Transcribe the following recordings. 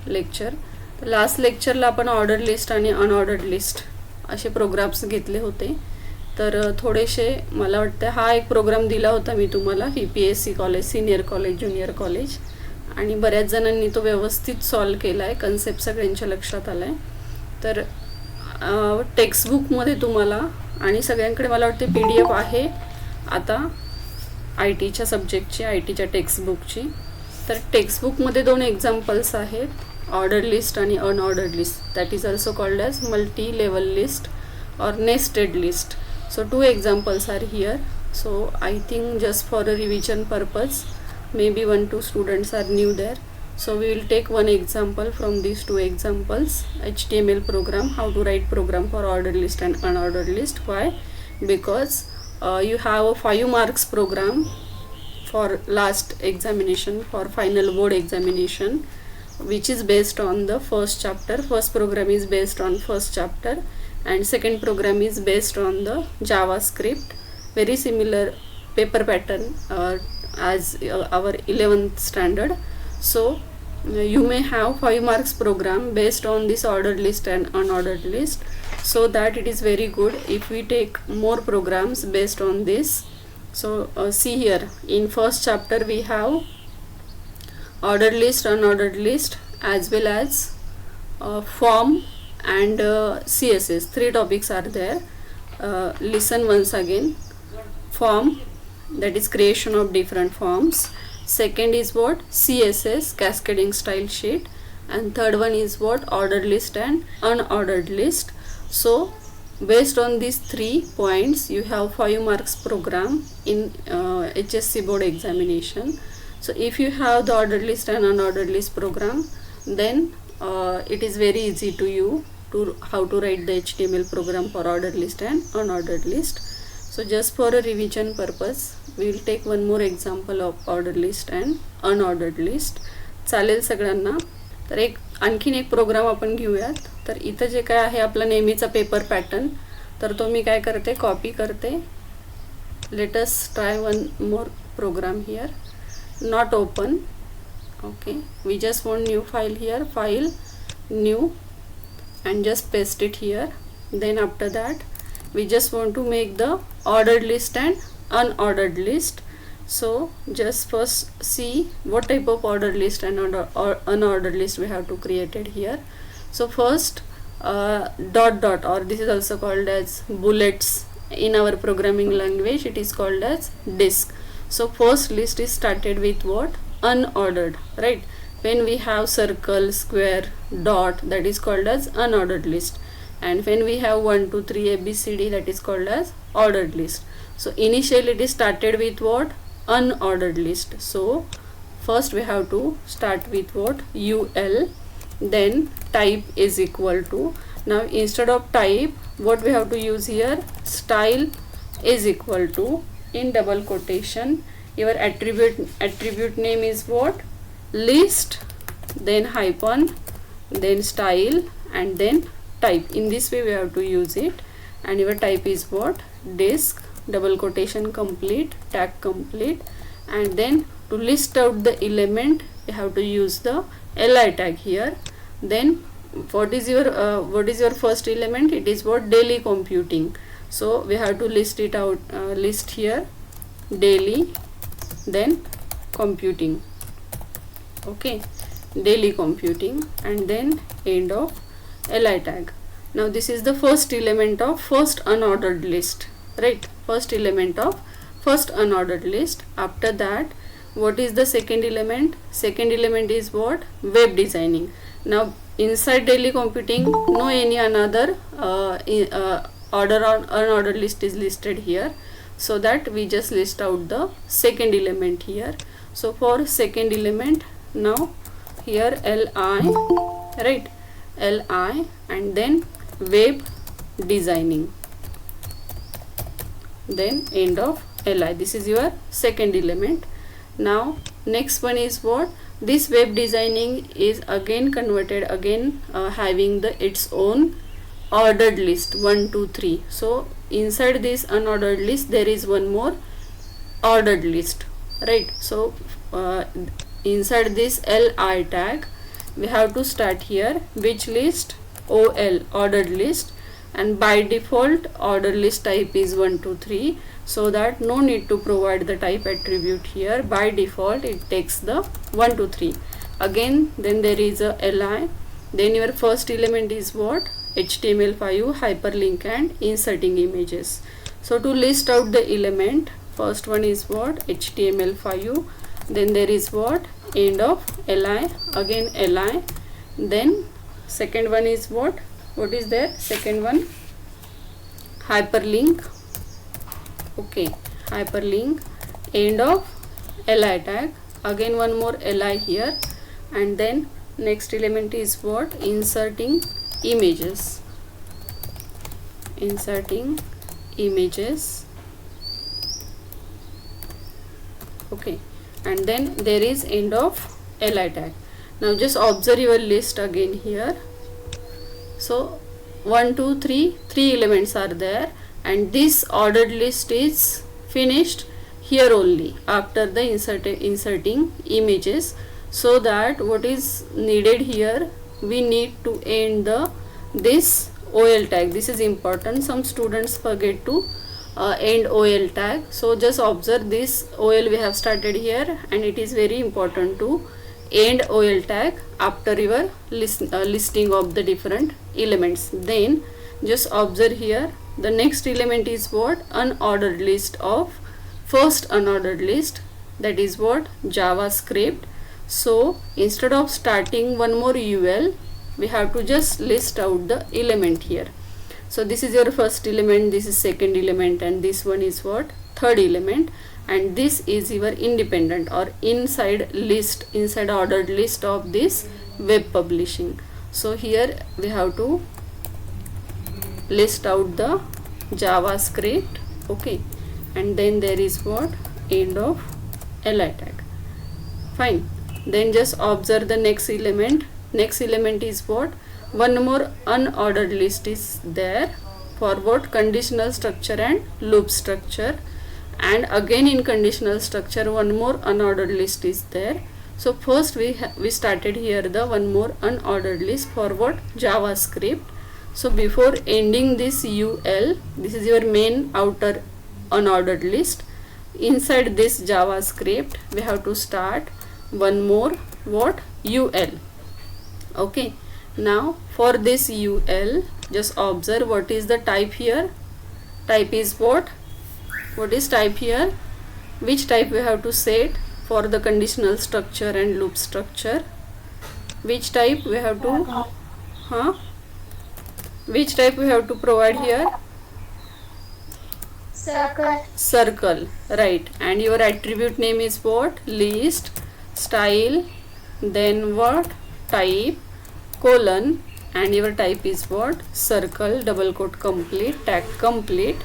Lecture. Last लेक्चरला आपण order list आणि unordered list असे प्रोग्राम्स घेतले होते. तर थोडेसे मला वाटतं हा एक प्रोग्राम दिला होता मी तुम्हाला PPSC college, senior college, junior college, आणि बऱ्याच जणांनी तो व्यवस्थित सॉल्व केला आहे. कन्सेप्ट सगळ्यांच्या लक्षात आला आहे. तर टेक्स्टबुकमध्ये तुम्हाला आणि सगळ्यांकडे मला वाटते PDF आहे आता IT च्या सब्जेक्टची, IT च्या टेक्स्टबुकची. तर टेक्स्टबुकमध्ये 2 एक्झाम्पल्स आहेत, ऑर्डर लिस्ट आणि unordered list. That is also called as multi level list or nested list. So 2 examples are here. So I think just for a revision purpose, maybe 1-2 students are new there. So we will take one example from these 2 examples. HTML program, how to write program for ordered list and unordered list. Why? Because you have a 5 marks program for last examination, for final board examination, which is based on the first chapter. First program is based on first chapter and second program is based on the JavaScript. Very similar paper pattern as our 11th standard. So you may have 5 marks program based on this ordered list and unordered list, so that it is very good if we take more programs based on this. So see here, in first chapter we have ordered list, unordered list, as well as form and CSS. 3 topics are there. Listen once again. Form, that is creation of different forms. Second is what? CSS, cascading style sheet. And third one is what? Ordered list and unordered list. So based on these 3 points you have 5 marks program in HSC board examination. So if you have the ordered list and unordered list program, then it is very easy to you to how to write the HTML program for ordered list and unordered list. So just for a revision purpose, we will take one more example of ordered list and unordered list. चालेल सगळ्यांना. तर आणखीन एक programme आपण घेऊयात. तर इथं जे काय आहे आपला नेहमीचा पेपर पॅटर्न, तर तो मी काय करते, कॉपी करते. Let us try one more program here. Not open. Okay, we just want new file here, file, new, and just paste it here. Then after that we just want to make the ordered list and unordered list. So just first see what type of ordered list and unordered list we have to create it here. So first dot dot, or this is also called as bullets in our programming language, it is called as disk. So first list is started with what? Unordered, right? When we have circle, square, dot, that is called as unordered list. And when we have 1 2 3 ABCD, that is called as ordered list. So initially it is started with what? Unordered list. So first we have to start with what? UL. Then type is equal to, now instead of type what we have to use here? Style is equal to, in double quotation, your attribute name is what? List, then hyphen, then style, and then type. In this way we have to use it. And your type is what? Disk, double quotation complete, tag complete. And then to list out the element you have to use the li tag here. Then what is your first element? It is what? Daily computing. So we have to list it out, list here daily, then computing. Okay, daily computing, and then end of li tag. Now this is the first element of first unordered list, right? First element of first unordered list. After that what is the second element? Second element is what? Web designing. Now inside daily computing no any another order or unordered list is listed here, so that we just list out the second element here. So for second element, now here li, right? Li, and then web designing, then end of li. This is your second element. Now next one is what? This web designing is again converted, again having the its own ordered list 1 2 3. So inside this unordered list there is one more ordered list, right? So inside this li tag we have to start here which list, OL, ordered list, and by default order list type is 1 2 3, so that no need to provide the type attribute here. By default it takes the 1 2 3. Again then there is a li, then your first element is what, HTML5 hyperlink and inserting images. So to list out the element, first one is what, HTML5, then there is what, end of li, again li, then second one is what is there, second one hyperlink, okay, hyperlink, end of li tag, again one more li here, and then next element is what, inserting images, okay, and then there is end of li tag. Now just observe your list again here. So 1 2 3 three elements are there, and this ordered list is finished here only after the inserting images, so that what is needed here, we need to end this OL tag. This is important, some students forget to end OL tag. So just observe this OL we have started here, and it is very important to end OL tag after your listing of the different elements. Then just observe here, the next element is what, unordered list of first unordered list, that is what, JavaScript. So instead of starting one more UL, we have to just list out the element here. So this is your first element, this is second element, and this one is what, third element, and this is your independent or inside list, inside ordered list of this web publishing. So here we have to list out the JavaScript, okay, and then there is what, end of li tag, fine. Then just observe the next element. Next element is what, one more unordered list is there for what, conditional structure and loop structure, and again in conditional structure one more unordered list is there. So first we started here the one more unordered list for what, JavaScript. So before ending this UL, this is your main outer unordered list, inside this JavaScript we have to start one more what, UL, okay. Now for this UL, just observe what is the type here. Type is what is type here, which type we have to set for the conditional structure and loop structure, which type we have to which type we have to provide here, circle, right. And your attribute name is what, list, style, then what, type, colon, and your type is what, circle, double quote complete, tag complete.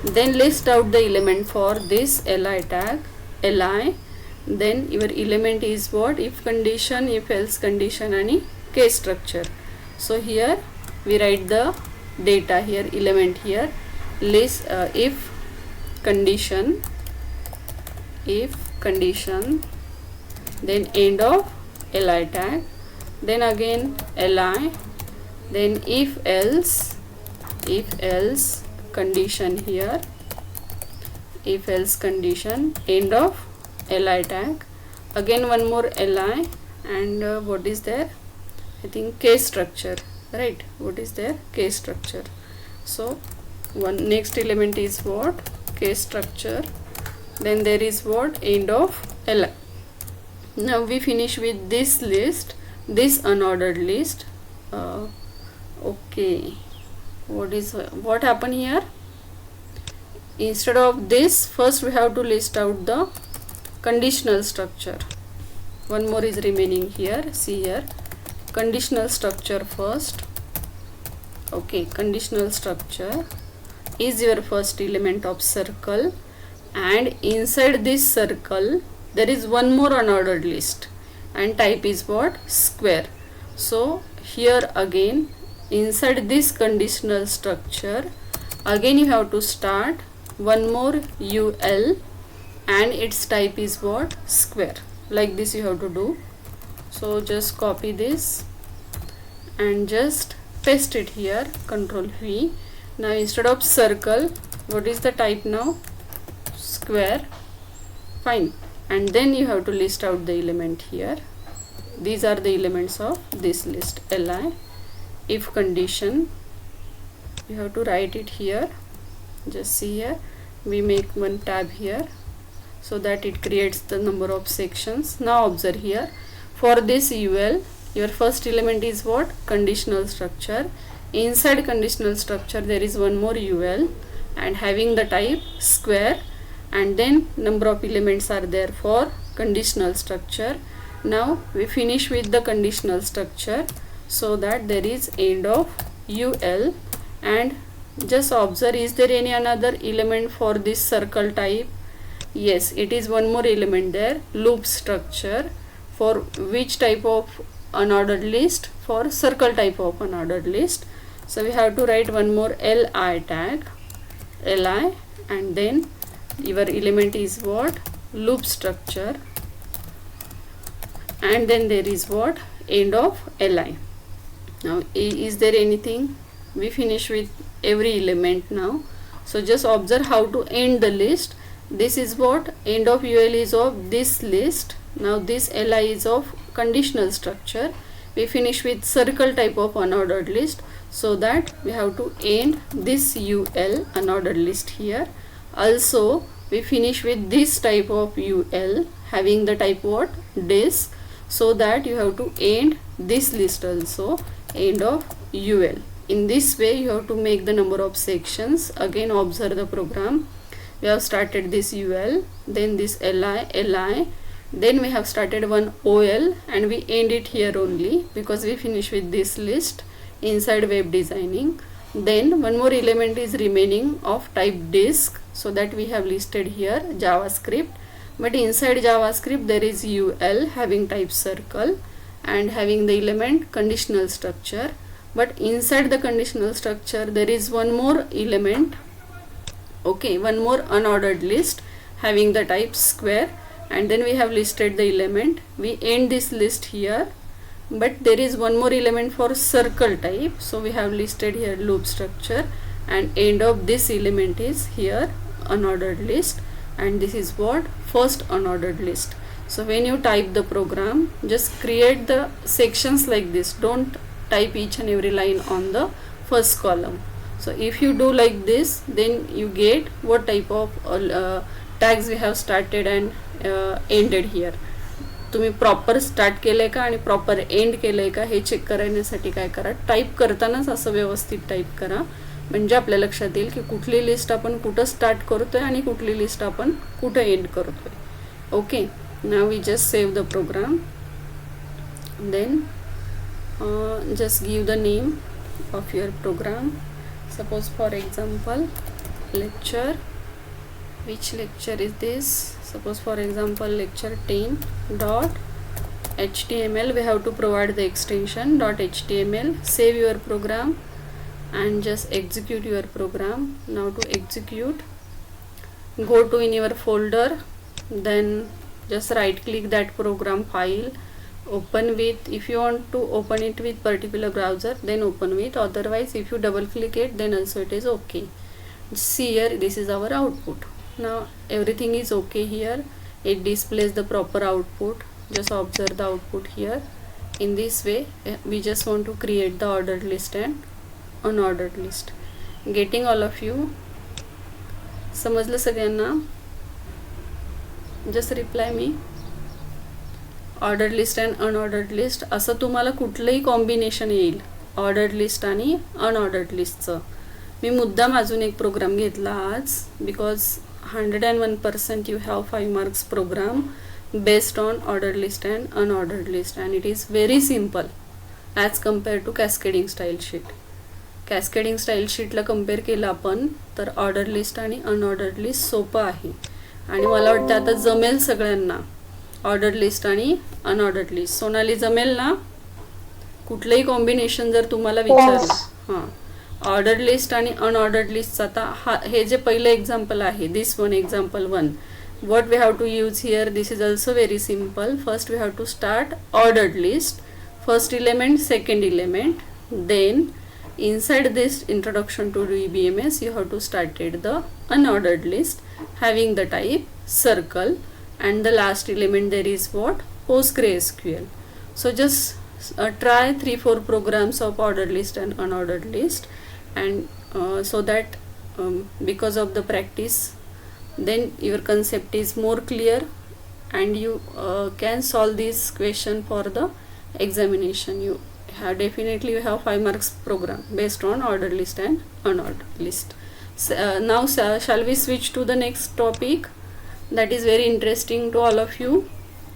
Then list out the element for this li tag, li, then your element is what, if condition, if else condition, and case structure. So here we write the data here, element here, list if condition, then end of li tag, then again li, then if else condition here, if else condition, end of li tag, again one more li, and what is there, I think case structure, right, what is there, case structure. So one next element is what, case structure, then there is what, end of li. Now we finish with this list, this unordered list, okay. What happened here, instead of this, first we have to list out the conditional structure. One more is remaining here, see here, conditional structure first, okay. Conditional structure is your first element of circle, and inside this circle there is one more unordered list, and type is what, square. So here again inside this conditional structure, again you have to start one more UL, and its type is what, square. Like this you have to do, So just copy this and just paste it here, Control V. Now instead of circle, what is the type now? Square. Fine. And then you have to list out the element here. These are the elements of this list. Li, if condition, you have to write it here. Just see here, we make one tab here so that it creates the number of sections. Now observe here, for this UL, your first element is what? Conditional structure. Inside conditional structure there is one more UL and having the type square, and then number of elements are there for conditional structure. Now we finish with the conditional structure so that there is end of UL. And just observe, is there any another element for this circle type? Yes, it is one more element there, loop structure. For which type of unordered list? For circle type of unordered list. So we have to write one more Li tag, Li, and then your element is what? Loop structure, and then there is what? End of Li. Now is there anything? We finish with every element now. So just observe how to end the list. This is what? End of UL is of this list. Now this Li is of conditional structure. We finish with circle type of unordered list, so that we have to end this UL unordered list here. Also we finish with this type of UL having the type what? Disk, so that you have to end this list also, end of UL. In this way you have to make the number of sections. Again observe the program. We have started this UL, then this Li, then we have started one OL, and we end it here only because we finish with this list inside web designing. Then one more element is remaining of type disk, so that we have listed here JavaScript. But inside JavaScript there is UL having type circle and having the element conditional structure. But inside the conditional structure there is one more element, okay, one more unordered list having the type square, and then we have listed the element. We end this list here, but there is one more element for circle type, so we have listed here loop structure, and end of this element is here unordered list, and this is what? First unordered list. So when you type the program, just create the sections like this. Don't type each and every line on the first column. So if you do like this, then you get what type of tags we have started and ended here. तुम्ही proper start केलंय का आणि proper and केलंय का हे check करण्यासाठी काय करा, type करतानाच असं व्यवस्थित टाईप करा, म्हणजे आपल्या लक्षात येईल की कुठली लिस्ट आपण कुठं स्टार्ट करतोय आणि कुठली लिस्ट आपण कुठं एंड करतोय. Okay, now we just save the program, then just give the name of your program. Suppose for example lecture, which lecture is this? Suppose for example lecture 10 dot html. We have to provide the extension .html. Save your program and just execute your program. Now to execute, go to in your folder, then just right click that program file, open with, if you want to open it with particular browser then open with, otherwise if you double click it then also it is okay. See here, this is our output. Now everything is okay here, it displays the proper output. Just observe the output here. In this way we just want to create the ordered list and unordered list. Getting all of you? समजलं सगळ्यांना? Just reply me. Ordered list and unordered list असं तुम्हाला कुठलंही combination येईल ordered list आणि unordered लिस्टचं. मी मुद्दाम अजून एक प्रोग्राम घेतला आज, because 101% you have 5 marks program based on ordered list and unordered list, and it is very simple as compare to cascading style sheet. Cascading style शीटला कम्पेअर केलं आपण तर ऑर्डर्ड लिस्ट आणि अनऑर्डर्ड लिस्ट सोपं आहे, आणि मला वाटतं आता जमेल सगळ्यांना ऑर्डर्ड लिस्ट आणि अनऑर्डर्ड लिस्ट. सोनाली जमेल ना? कुठलंही कॉम्बिनेशन जर तुम्हाला विचारलं, हां, ऑर्डर्ड लिस्ट आणि अनऑर्डर्ड लिस्टचं, आता हे जे पहिलं एक्झाम्पल आहे, this one example 1, what we have to use here, this is also very simple. First we have to start ordered list, first element, second element, then inside this introduction to DBMS you have to start it the unordered list having the type circle, and the last element there is what, PostgreSQL. So just try 3-4 programs of ordered list and unordered list, and so that because of the practice then your concept is more clear, and you can solve this question for the examination. You have definitely you have 5 marks program based on ordered list and unordered list. So, now shall we switch to the next topic that is very interesting to all of you.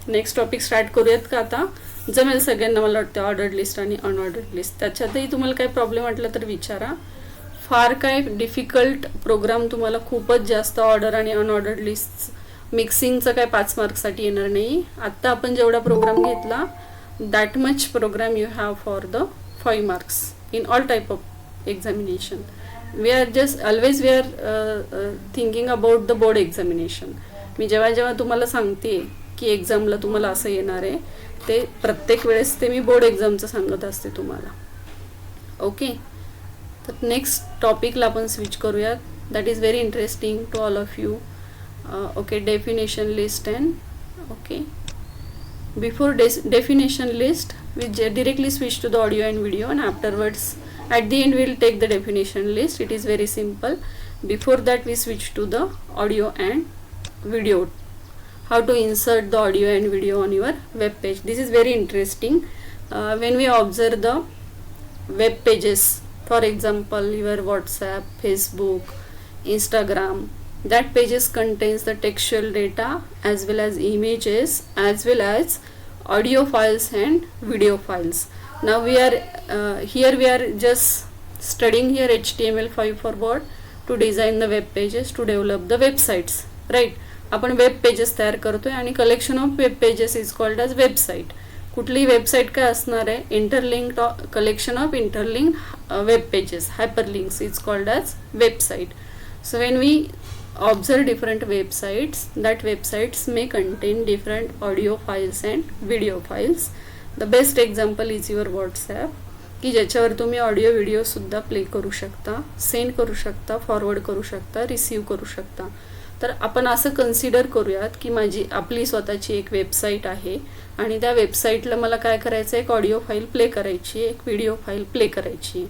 Next topic start करूयात का आता, जमेल सगळ्यांना मला वाटतं. Ordered list आणि unordered list, त्याच्यातही तुम्हाला काही प्रॉब्लेम वाटला तर विचारा. फार काय डिफिकल्ट प्रोग्राम तुम्हाला खूपच जास्त ऑर्डर आणि अनऑर्डर्ड लिस्ट मिक्सिंगचं काय 5 मार्क्ससाठी येणार नाही. आत्ता आपण जेवढा प्रोग्राम घेतला that much program you have for the 5 marks in all type of examination. We are just always we are thinking about the board examination. मी जेव्हा जेव्हा तुम्हाला सांगते की एक्झामला तुम्हाला असं येणार आहे, ते प्रत्येक वेळेस ते मी बोर्ड एक्झामचं सांगत असते तुम्हाला. ओके, तर नेक्स्ट टॉपिकला आपण स्विच करूयात. That is very interesting to all of you. Okay, definition list and okay before definition list we directly switch to the audio and video, and afterwards at the end we will take the definition list. It is very simple. Before that we switch to the audio and video, how to insert the audio and video on your web page. This is very interesting. When we observe the web pages, for example your WhatsApp, Facebook, Instagram, that pages contains the textual data as well as images as well as audio files and video files. Now we are here we are just studying here HTML5 for what, to design the web pages, to develop the websites, right. आपण web pages तयार करतोय आणि collection of web pages is called as website. कुठली website काय असणार आहे, interlinked collection of interlinked web pages, hyperlinks is called as website. So when we observe different websites, that websites may contain different audio files and video files. The best example is your WhatsApp, की ज्याच्यावर तुम्ही audio video सुद्धा play करू शकता, send करू शकता, forward करू शकता, रिसीव करू शकता. तर आपण असं कन्सिडर करूयात की माझी आपली स्वतःची एक वेबसाईट आहे आणि त्या वेबसाईटला मला काय करायचं, एक ऑडिओ फाईल प्ले करायची, एक व्हिडिओ फाईल प्ले करायची.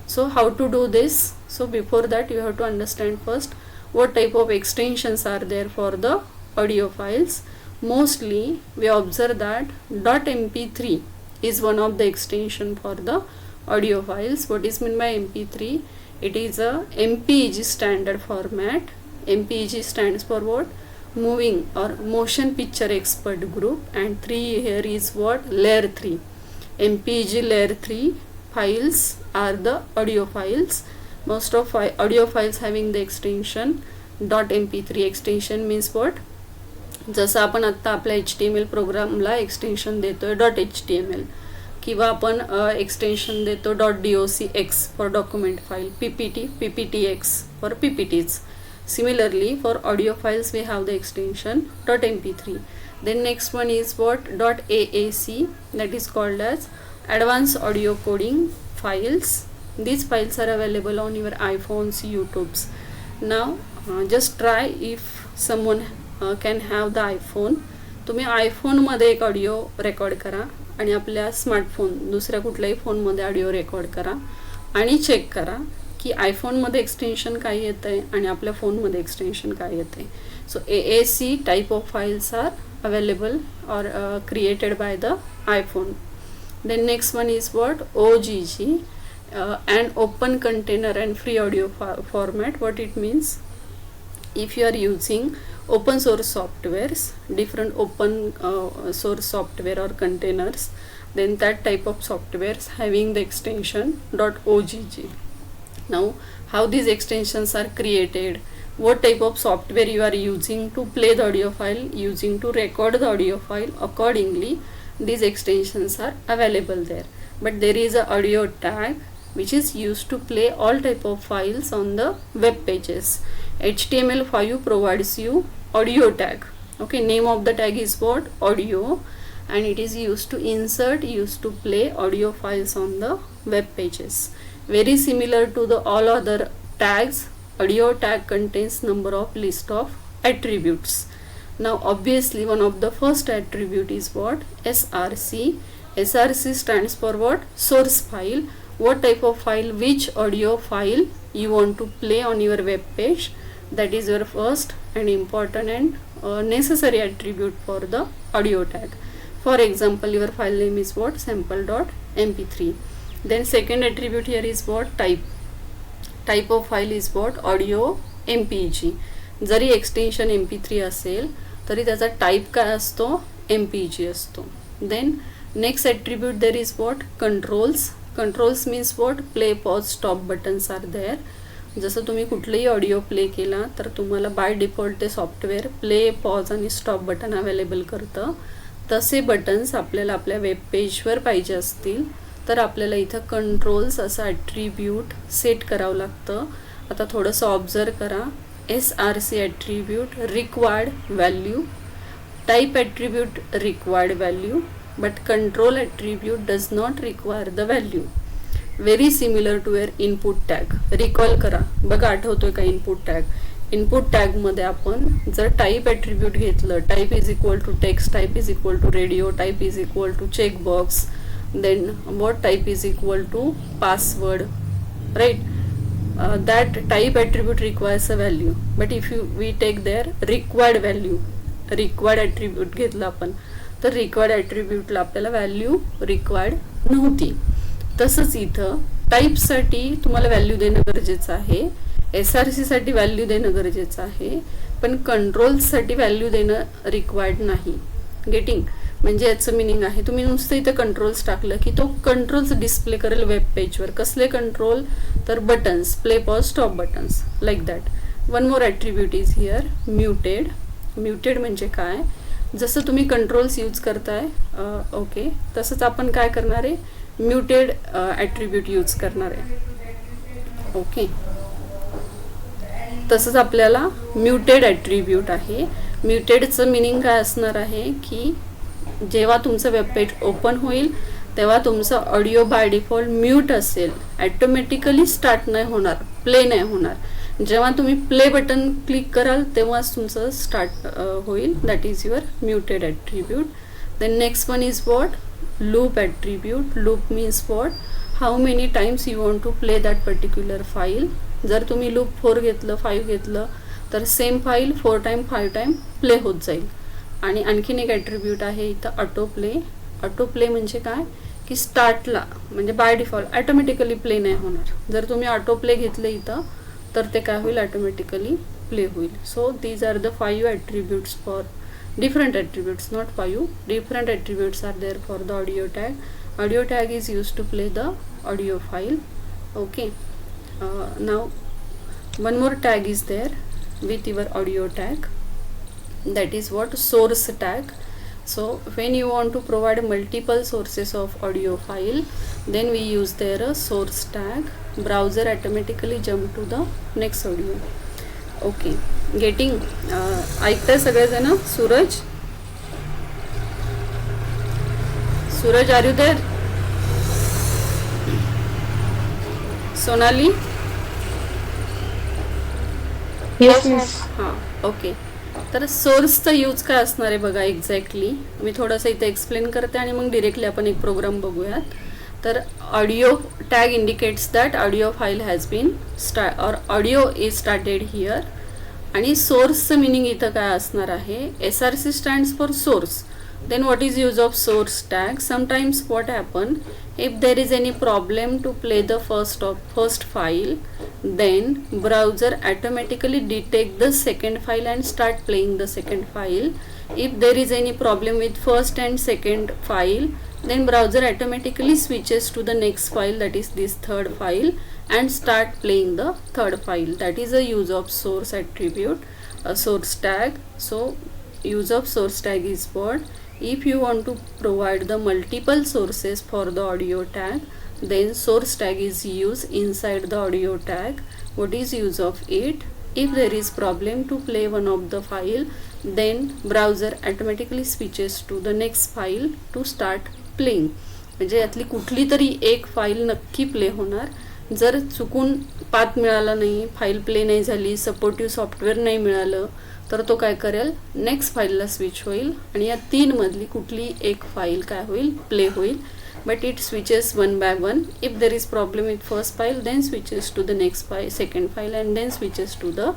So how to do this? So before that you have to understand first what type of extensions are there for the audio files. Mostly we observe that .mp3 is one of the extension for the audio files. What is meant by mp3? It is a MPEG standard format. MPEG stands for what? Moving or motion picture expert group, and 3 here is what? Layer 3. MPEG layer 3 files are the audio files. Most of audio files having the extension .mp3. extension means what? जसं आपण आत्ता आपल्या HTML प्रोग्रामला extension देतोय .html, किंवा आपण extension देतो .docx for document file, pptx for ppts. Similarly for audio files we have the extension .mp3. Then next one is what? .aac, that is called as advanced audio coding files. These files are available on your iPhones, YouTubes. Now just try if someone can have the iPhone. तुम्ही आयफोनमध्ये एक audio record करा आणि आपल्या smartphone दुसऱ्या कुठल्याही फोनमध्ये audio record करा आणि चेक करा की आयफोनमध्ये एक्सटेन्शन काय येतं आहे आणि आपल्या फोनमध्ये एक्सटेन्शन काय येतं आहे. So AAC type of files are available or created by the iPhone. Then next one is what? OGG, an open container and free audio format. What it means? If you are using open source softwares, different open source software or containers, then that type of softwares having the extension .ogg. Now how these extensions are created, what type of software you are using to play the audio file, using to record the audio file, accordingly these extensions are available there. But there is a audio tag which is used to play all type of files on the web pages. HTML5 provides you audio tag. Okay, name of the tag is what? Audio, and it is used to insert, used to play audio files on the web pages. Very similar to the all other tags, audio tag contains number of list of attributes. Now obviously one of the first attribute is what? SRC. SRC stands for what? Source file. What type of file? Which audio file you want to play on your web page? That is your first and important and necessary attribute for the audio tag. For example, your file name is what? Sample.mp3. Then second attribute here is what? Type. Type of file is what? Audio MPG. जरी extension MP3 असेल तरी त्याचा type काय असतो? MPG असतो. Then next attribute there is what? Controls. Controls means what? Play pause stop buttons are there. जसं तुम्ही कुठलेही ऑडिओ प्ले केला तर तुम्हाला बाय डिफॉल्ट ते सॉफ्टवेअर प्ले पॉज आणि स्टॉप बटन अवेलेबल करतं. तसे बटन्स आपल्याला आपल्या वेब पेजवर पाहिजे असतील तर आपल्याला इथं कंट्रोल्स असं ॲट्रिब्यूट सेट करावं लागतं. आता थोडंसं ऑब्झर्व करा. SRC attribute required value, type attribute required value, but control attribute does not require the value. Very similar to your input tag. Recall करा. बघा आठवतोय का input tag? इनपुट टॅग मध्ये आपण जर टाईप ॲट्रिब्यूट घेतलं, type is equal to text, type is equal to radio, type is equal to checkbox, then what type is equal to password, right? That type attribute requires a value, but if we take their required value, required attribute घेतला आपण तर required attribute ला आपल्याला value required नव्हती. तसंच इथं type साठी तुम्हाला value देणं गरजेचं आहे, SRC साठी व्हॅल्यू देणं गरजेचं आहे, पण कंट्रोल्स साठी व्हॅल्यू देणं रिक्वायर्ड नाही. गेटिंग? म्हणजे याचं मिनिंग आहे तुम्ही नुसतं इथं कंट्रोल्स टाकलं की तो कंट्रोल्स डिस्प्ले करेल वेब पेजवर. कसले कंट्रोल? तर buttons, play pause stop buttons, like that. One more attribute is here muted. Muted म्हणजे काय? जसं तुम्ही कंट्रोल्स यूज करताय ओके, तसंच आपण काय करणार आहे? म्युटेड ॲट्रिब्यूट यूज करणार आहे. ओके, तसंच आपल्याला म्युटेड ॲट्रिब्यूट आहे. म्युटेडचं मिनिंग काय असणार आहे की जेव्हा तुमचं वेब पेज ओपन होईल तेव्हा तुमचं ऑडिओ बाय डिफॉल्ट म्यूट असेल, ॲटोमॅटिकली स्टार्ट नाही होणार, प्ले नाही होणार. जेव्हा तुम्ही प्ले बटन क्लिक कराल तेव्हाच तुमचं स्टार्ट होईल. That is your muted attribute. Then next one is what? Loop attribute. Loop means what? How many times you want to play that particular file. जर तुम्ही लूप 4 घेतलं, 5 घेतलं तर same file 4 time 5 time play होत जाईल. आणि आणखीन एक ॲट्रिब्यूट आहे इथं ऑटो प्ले. ऑटो प्ले म्हणजे काय की स्टार्टला म्हणजे बाय डिफॉल्ट ॲटोमॅटिकली प्ले नाही होणार. जर तुम्ही ऑटो प्ले घेतले इथं तर ते काय होईल? ॲटोमॅटिकली प्ले होईल. So these are the 5 attributes for different attributes, not 5 different attributes are there for the audio tag. Audio tag is used to play the audio file. Okay, now one more tag is there with your audio tag, that is what? Source tag. So when you want to provide multiple sources of audio file, then we use there a source tag. Browser automatically jump to the next audio. Okay, getting? ऐकताय सगळेजण? सूरज, सूरज are you there? Sonali? हां, okay. तर सोर्सचा use काय असणार आहे बघा exactly. मी थोडंसं इथे एक्सप्लेन करते आणि मग डिरेक्टली आपण एक प्रोग्राम बघूयात. तर audio tag indicates that audio file has been or audio is started here. आणि सोर्सचं मिनिंग इथं काय असणार आहे? SRC stands for source. Then what is use of source tag? Sometimes what happen if there is any problem to play the first file, then browser automatically detect the second file and start playing the second file. If there is any problem with first and second file, then browser automatically switches to the next file, that is this third file, and start playing the third file. That is a use of source attribute, a source tag. So use of source tag is what? If you want to provide the multiple sources for the audio tag, then source tag is used inside the audio tag. What is use of it? If there is problem to play one of the file, then browser automatically switches to the next file to start playing. म्हणजे यातली कुठली तरी एक file नक्की play होणार. जर चुकून path मिळाला नाही, फाईल प्ले नाही झाली, सपोर्टिव्ह सॉफ्टवेअर नाही मिळालं, तर तो काय करेल, नेक्स्ट फाईलला स्विच होईल आणि या 3 मधली कुठली एक फाईल काय होईल, प्ले होईल. But it switches one by one. If there is problem with first file, then switches to the next file, second file, and then switches to the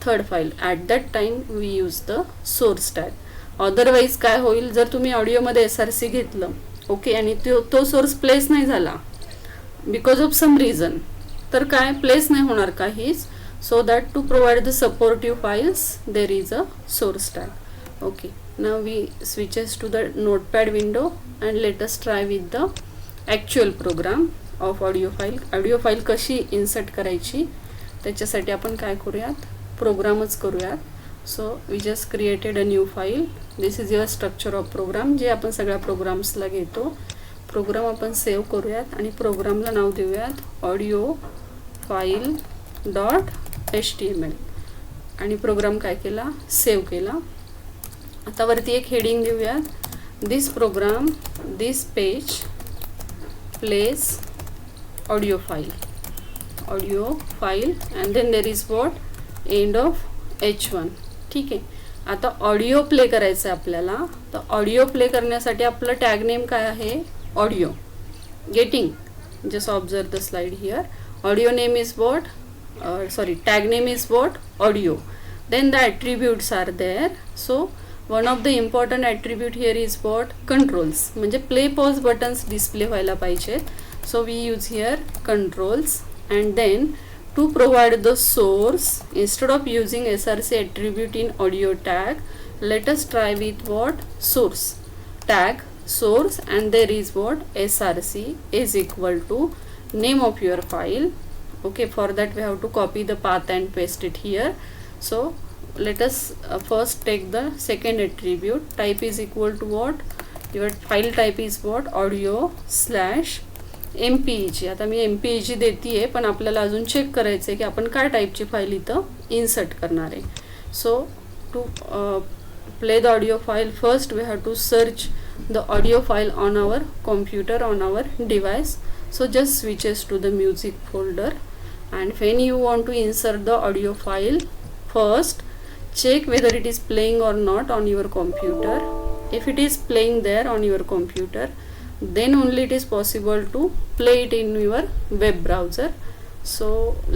third file. At that time we use the source tag. Otherwise काय होईल, जर तुम्ही ऑडिओमध्ये SRC घेतलं, okay, आणि तो source place नाही झाला because of some reason, तर काय प्लेस नाही होणार काहीच. So that to provide the supportive files there is a source tag. Okay, now we switches to the notepad window and let us try with the actual program of audio file. Audio file कशी insert करायची त्याच्यासाठी आपण काय करूयात, प्रोग्रामच करूयात. So we just created a new file. This is your structure of program, जे आपण सगळ्या प्रोग्राम्सला घेतो. प्रोग्राम आपण सेव्ह करूयात आणि प्रोग्रामला नाव देऊयात ऑडिओ फाईल .html आणि प्रोग्राम काय केला, सेव्ह केला. आता वरती एक हेडिंग देऊयात, this program, this page place audio file and then there is what, end of H1. ठीक आहे. आता ऑडिओ प्ले करायचं आहे आपल्याला, तर ऑडिओ प्ले करण्यासाठी आपलं टॅग नेम काय आहे, audio. Getting, just observe the slide here. Audio name is what, tag name is what, audio. Then the attributes are there. So one of the important attribute here is what, controls. म्हणजे play pause buttons display व्हायला पाहिजेत. So we use here controls. And then to provide the source, instead of using SRC attribute in audio tag, let us try with what, source tag, source, and there is what, SRC is equal to name of your file. Okay, for that we have to copy the path and paste it here. So let us first take the second attribute. Type is equal to what, your file type is what, audio / mpeg. आता मी mpeg देतीये, पण आपल्याला अजून check करायचं आहे की आपण काय टाईपची फाईल इथं इन्सर्ट करणार आहे. So to play the audio file, first we have to search the audio file on our computer, on our device. So just switches to the music folder, and when you want to insert the audio file, first check whether it is playing or not on your computer. If it is playing there on your computer, then only it is possible to play it in your web browser. So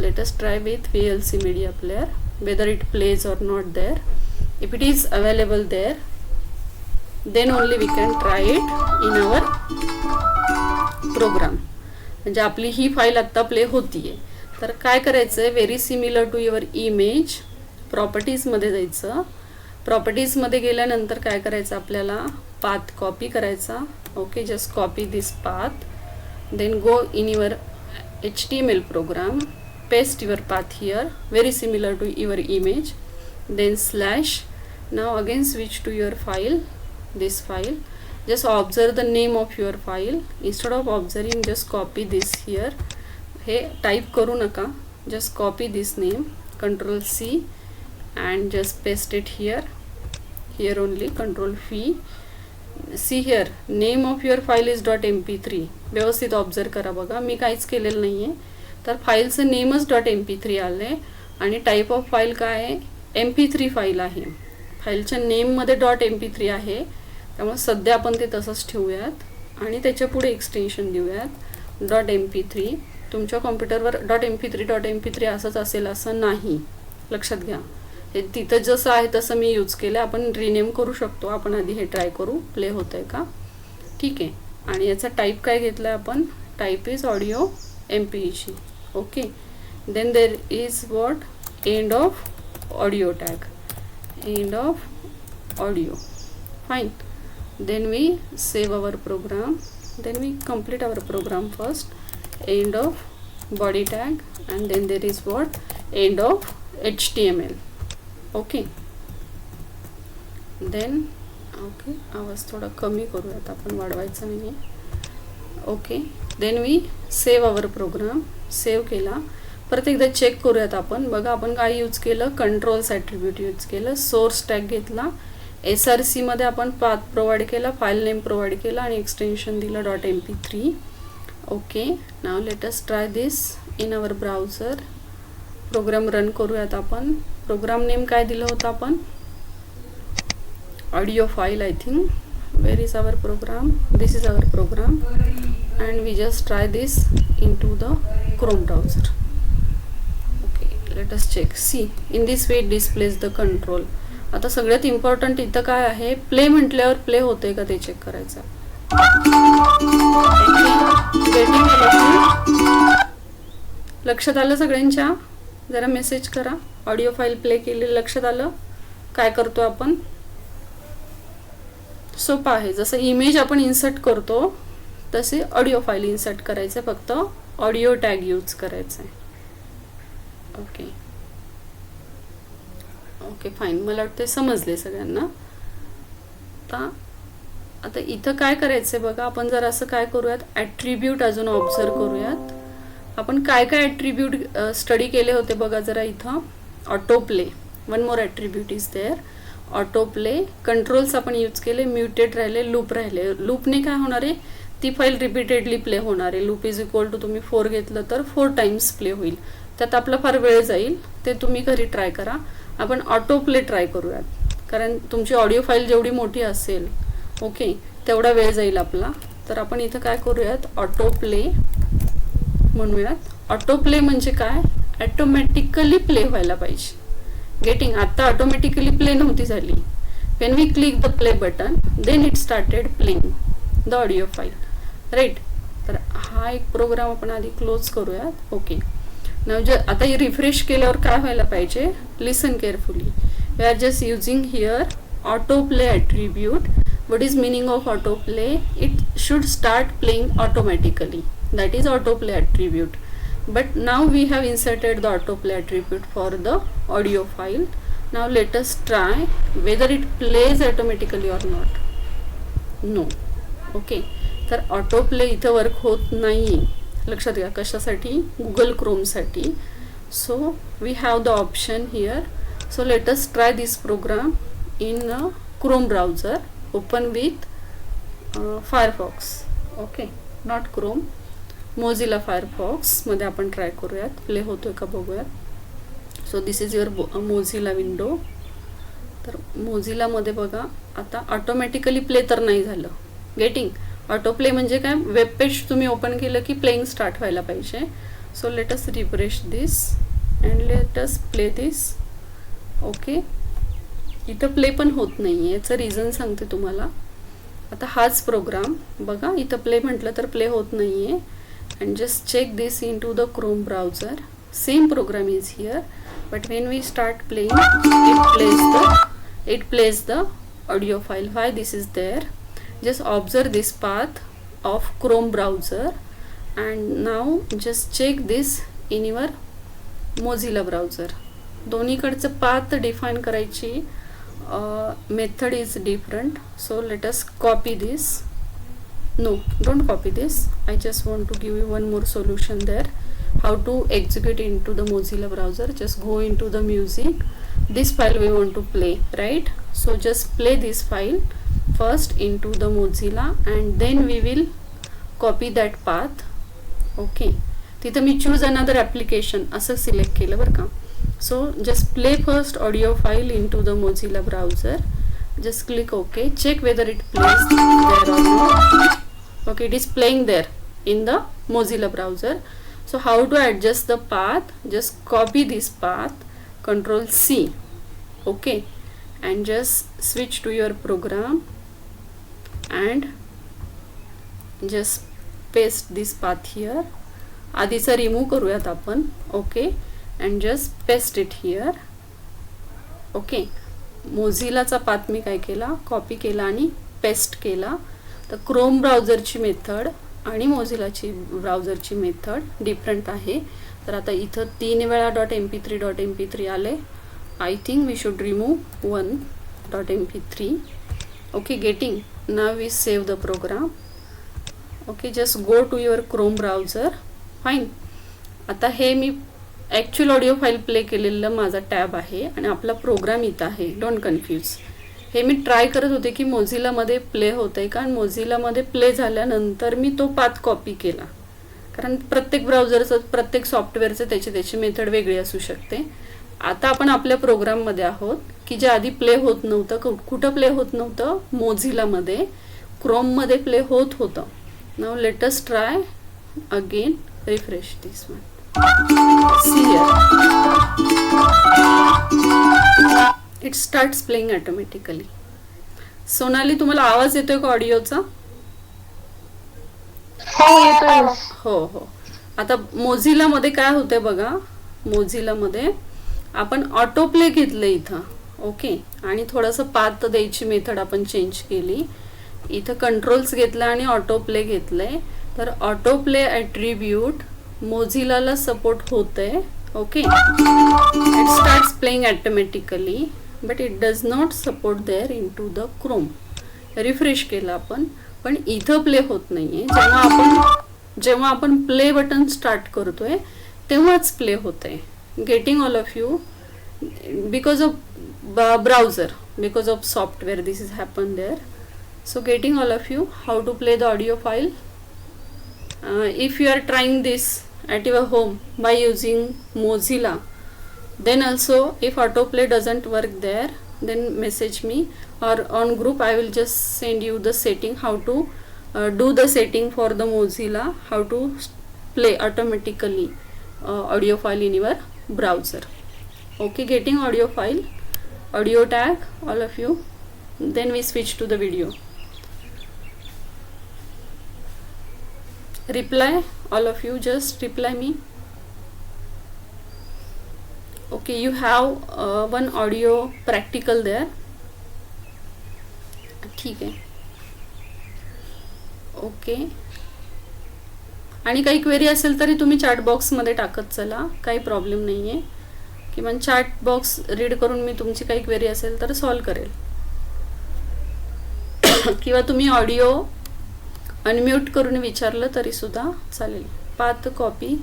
let us try with VLC media player whether it plays or not there. If it is available there, then only we can try it in our program. म्हणजे आपली ही file आत्ता play होतीये. तर काय करायचं आहे, very similar to your image, प्रॉपर्टीजमध्ये जायचं. प्रॉपर्टीजमध्ये गेल्यानंतर काय करायचं, आपल्याला पाथ कॉपी करायचा. Okay, just copy this path, then go in your HTML program, paste your path here, very similar to your image, then slash. Now again switch to your file, this file. Just observe the name of your file. Instead of observing, just copy this here. हे type करू नका, just copy this name, Control C, and just paste it here. Here only, Control V. See here, name of your file is .mp3. व्यवस्थित observe करा बघा, मी काहीच केलेलं नाही आहे. तर फाईलचं नेमच .mp3 आलं आहे आणि टाईप ऑफ फाईल काय आहे, MP3 फाईल आहे. फाईलच्या नेममध्ये .mp3 आहे, त्यामुळे सध्या आपण ते तसंच ठेवूयात आणि त्याच्या पुढे एक्सटेन्शन देऊयात .mp3. तुमच्या कॉम्प्युटरवर .mp3 असंच असेल असं नाही, लक्षात घ्या. हे तिथं जसं आहे तसं मी यूज केलं. आपण रिनेम करू शकतो. आपण आधी हे ट्राय करू, प्ले होतं आहे का. ठीक आहे. आणि याचा टाईप काय घेतला आहे आपण, type is audio MPEG. Okay, then there is what, end of audio tag, end of audio. Fine. Then we save our program, then we complete our program first, end of body tag, and then there is what, end of HTML. Okay, then okay, आवाज थोडा कमी करूयात आपण, वाढवायचा नाही आहे. Okay, then we save our program. Save केला. परत एकदा चेक करूयात आपण. बघा आपण काय यूज केलं, कंट्रोल्स ॲट्रिब्यूट यूज केलं, सोर्स टॅग घेतला, SRC मध्ये आपण पाथ प्रोव्हाइड केला, फाईल नेम प्रोव्हाइड केला आणि एक्सटेन्शन दिलं .mp3. Okay, now let us try this in our browser. Program run करूयात आपण. प्रोग्राम नेम काय दिलं होतं आपण, audio file. I think where is our program, this is our program and we just try this in to the Chrome browser. Okay, let us check. C in this way it displays the control. आता सगळ्यात important इथं काय आहे, play म्हटल्यावर play होते का ते check करायचं. लक्षात आलं सगळ्यांच्या, जरा मेसेज करा. ऑडिओ फाईल प्ले केली, लक्षात आलं काय करतो आपण. सोपं आहे, जसं इमेज आपण इन्सर्ट करतो तसे ऑडिओ फाईल इन्सर्ट करायचं, फक्त ऑडिओ टॅग यूज करायचं आहे. ओके ओके फाईन, मला वाटतं समजले सगळ्यांना. आता इथं काय करायचं आहे बघा, आपण जर असं काय करूयात, ॲट्रिब्यूट अजून ऑब्झर्व करूयात. आपण काय काय ॲट्रिब्यूट स्टडी केले होते बघा जरा. इथं auto play, one more attribute is there, auto play. Controls आपण यूज केले, म्युटेड राहिले, लूप राहिले. लूपने काय होणार आहे, ती फाईल रिपीटेडली प्ले होणार आहे. लूप इज इक्वल टू तुम्ही 4 घेतलं तर 4 टाइम्स प्ले होईल. त्यात आपला फार वेळ जाईल, ते तुम्ही घरी ट्राय करा. आपण ऑटो प्ले ट्राय करूयात, कारण तुमची ऑडिओ फाईल जेवढी मोठी असेल ओके तेवढा वेळ जाईल आपला. तर आपण इथं काय करूयात, ऑटो प्ले म्हणूयात. ऑटो प्ले म्हणजे काय, ॲटोमॅटिकली प्ले व्हायला पाहिजे. गेटिंग, आता ऑटोमॅटिकली प्ले नव्हती झाली. When we click the play button then it started playing the audio file, right. तर हा एक प्रोग्राम आपण आधी क्लोज करूयात. ओके, नाव आता रिफ्रेश केल्यावर काय व्हायला पाहिजे, listen carefully. We are just using here auto play attribute. what is meaning of autoplay, it should start playing automatically, that is autoplay attribute. But now we have inserted the autoplay attribute for the audio file. Now let us try whether it plays automatically or not. No. okay, तर autoplay इथं work होत नाही. लक्षात घ्या कशासाठी, Google Chrome साठी. so we have the option here. so let us try this program in a Chrome browser. open with Firefox. Okay, not Chrome, Mozilla Firefox मध्ये आपण ट्राय करूयात, प्ले होतोय का बघूयात. So this is your Mozilla window. तर मोझिलामध्ये बघा आता ऑटोमॅटिकली प्ले तर नाही झालं. गेटिंग, ऑटो प्ले म्हणजे काय, वेब पेज तुम्ही ओपन केलं की प्लेइंग स्टार्ट व्हायला पाहिजे. So let us refresh this and let us play this. Okay, इथं प्ले पण होत नाही आहे, याचं रिझन सांगते तुम्हाला. आता हाच प्रोग्राम बघा, इथं प्ले म्हटलं तर प्ले होत नाही आहे. And just check this in to the Chrome browser. Same program is here, but when we start playing it plays the audio file. Why this is there, just observe this path of Chrome browser and now just check this in your Mozilla browser. दोन्हीकडचं path define करायची method is different. so let us copy this. no, don't copy this. I just want to give you one more solution there, how to execute into the Mozilla browser. just go into the music, this file we want to play, right? so just play this file first into the Mozilla and then we will copy that path. okay, तिथं मी choose another application असं select केलं बरं का. so just play first audio file into the Mozilla browser. just click OK. check whether it plays there or not. okay, it is playing there in the Mozilla browser. so how to adjust the path, just copy this path, Control C. okay, and just switch to your program and just paste this path here. आधीचा remove करूयात आपण. Okay, and just paste it here. Okay, मोझिलाचा path मी काय केला, copy केला आणि paste केला. तर क्रोम ब्राउझरची मेथड आणि मोझिलाची ब्राउझरची मेथड डिफरंट आहे. तर आता इथं 3 वेळा .mp3 आले. I think we should remove 1 .mp3. Okay, getting. Now we save the program. Okay, just go to your Chrome browser. Fine. आता हे मी ॲक्च्युअल ऑडिओ फाईल प्ले केलेलं माझा टॅब आहे आणि आपला प्रोग्राम इथं आहे. Don't confuse. हे मी ट्राय करत होते की मोझिलामध्ये प्ले होतं आहे का, आणि मोझिलामध्ये प्ले झाल्यानंतर मी तो पाथ कॉपी केला, कारण प्रत्येक ब्राउझरचं प्रत्येक सॉफ्टवेअरचं त्याची मेथड वेगळी असू शकते. आता आपण आपल्या प्रोग्राममध्ये आहोत की जे आधी प्ले होत नव्हतं. कुठं प्ले होत नव्हतं? मोझिलामध्ये, क्रोममध्ये प्ले होत होतं. Now let us try again. Refresh this one. See here, it starts playing automatically. Sonali, तुम्हाला आवाज येतोय का ऑडिओचा? हो हो. आता मोझिलामध्ये काय होतंय बघा. मोझिलामध्ये आपण ऑटो प्ले घेतलं इथं. ओके. आणि थोडंसं पाथ द्यायची मेथड आपण चेंज केली. इथं कंट्रोल्स घेतला आणि ऑटो प्ले घेतलंय. तर ऑटो प्ले ॲट्रिब्यूट मोझिलाला सपोर्ट होतंय. Okay. It starts playing automatically but it does not support there in to the Chrome. Refresh केलं आपण, पण इथं प्ले होत नाहीये. जेव्हा आपण प्ले बटन स्टार्ट करतोय तेव्हाच प्ले होतंय. Getting all of you because of browser, because of software this is happen there. So getting all of you how to play the audio file. If you are trying this at your home by using Mozilla, then also if autoplay doesn't work there, then message me, or on group I will just send you the setting, how to do the setting for the Mozilla, how to play automatically audio file in your browser. Okay, getting audio file, audio tag all of you. Then we switch to the video. Reply all of you, just reply me. Okay, you have one audio practical there. ठीक आहे. Okay. आणि काही query असेल तरी तुम्ही chat बॉक्समध्ये टाकत चला, काही प्रॉब्लेम नाही आहे. किंवा चॅट बॉक्स रीड करून मी तुमची काही क्वेरी असेल तर सॉल्व करेल. किंवा तुम्ही ऑडिओ अनम्यूट करून विचारलं तरी सुद्धा चालेल. Path copy.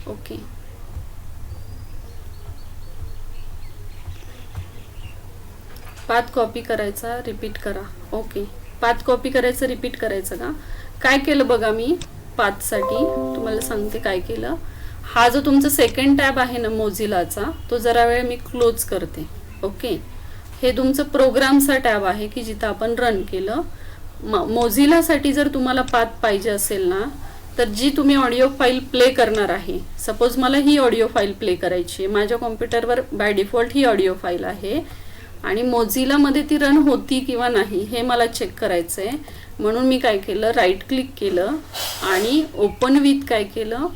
Okay. Path copy करायचा, रिपीट करा. ओके. पाथ कॉपी करायचं, रिपीट करायचं का? काय केलं बघा मी पाथसाठी तुम्हाला सांगते काय केलं. हा जो तुमचा सेकंड टॅब आहे ना मोझिलाचा, तो जरा वेळ मी क्लोज करते. ओके. हे तुमचं प्रोग्रामचा टॅब आहे की जिथं आपण रन केलं. मोझिलासाठी जर तुम्हाला पाथ पाहिजे असेल ना, तर जी तुम्ही ऑडिओ फाईल प्ले करणार आहे, सपोज मला ही ऑडिओ फाईल प्ले करायची आहे, माझ्या कॉम्प्युटरवर बाय डिफॉल्ट ही ऑडिओ फाईल आहे आणि मोझिलामध्ये ती रन होती किंवा नाही हे मला चेक करायचं आहे. म्हणून मी काय केलं, राईट क्लिक केलं आणि ओपन विथ काय केलं,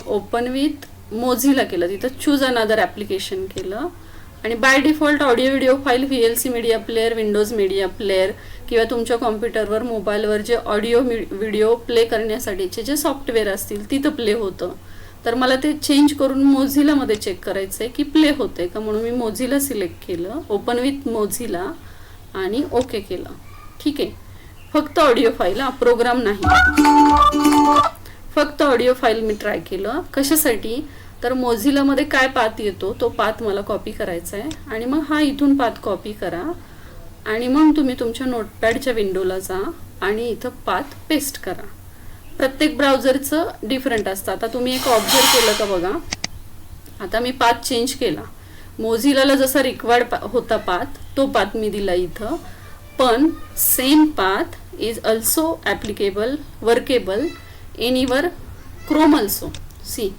ओपन विथ मोझिला केलं. तिथं चूज अनदर ॲप्लिकेशन केलं आणि by default audio video file VLC media player, Windows media player किंवा तुमच्या कॉम्प्युटरवर मोबाईलवर जे ऑडिओ व्हिडिओ प्ले करण्यासाठीचे जे सॉफ्टवेअर असतील तिथं प्ले होतं. तर मला ते चेंज करून मोझिलामध्ये चेक करायचं आहे की प्ले होते का. म्हणून मी मोझिला सिलेक्ट केलं, ओपन विथ मोझिला आणि ओके केलं. ठीक आहे. फक्त ऑडिओ फाईल, प्रोग्राम नाही, फक्त ऑडिओ फाईल मी ट्राय केलं. कशासाठी? तर मोझिलामध्ये काय पाथ येतो तो पाथ मला कॉपी करायचा आहे आणि मग हा इथून पाथ कॉपी करा आणि मग तुम्ही तुमच्या नोटपॅडच्या विंडोला जा आणि इथं पाथ पेस्ट करा. प्रत्येक ब्राउझरचं डिफरंट असतं. आता तुम्ही एक ऑब्झर्व केलं का बघा. आता मी पाथ चेंज केला. मोझिलाला जसा रिक्वायर्ड होता पाथ तो पाथ मी दिला इथं, पण same path is also applicable, workable in your Chrome also. See,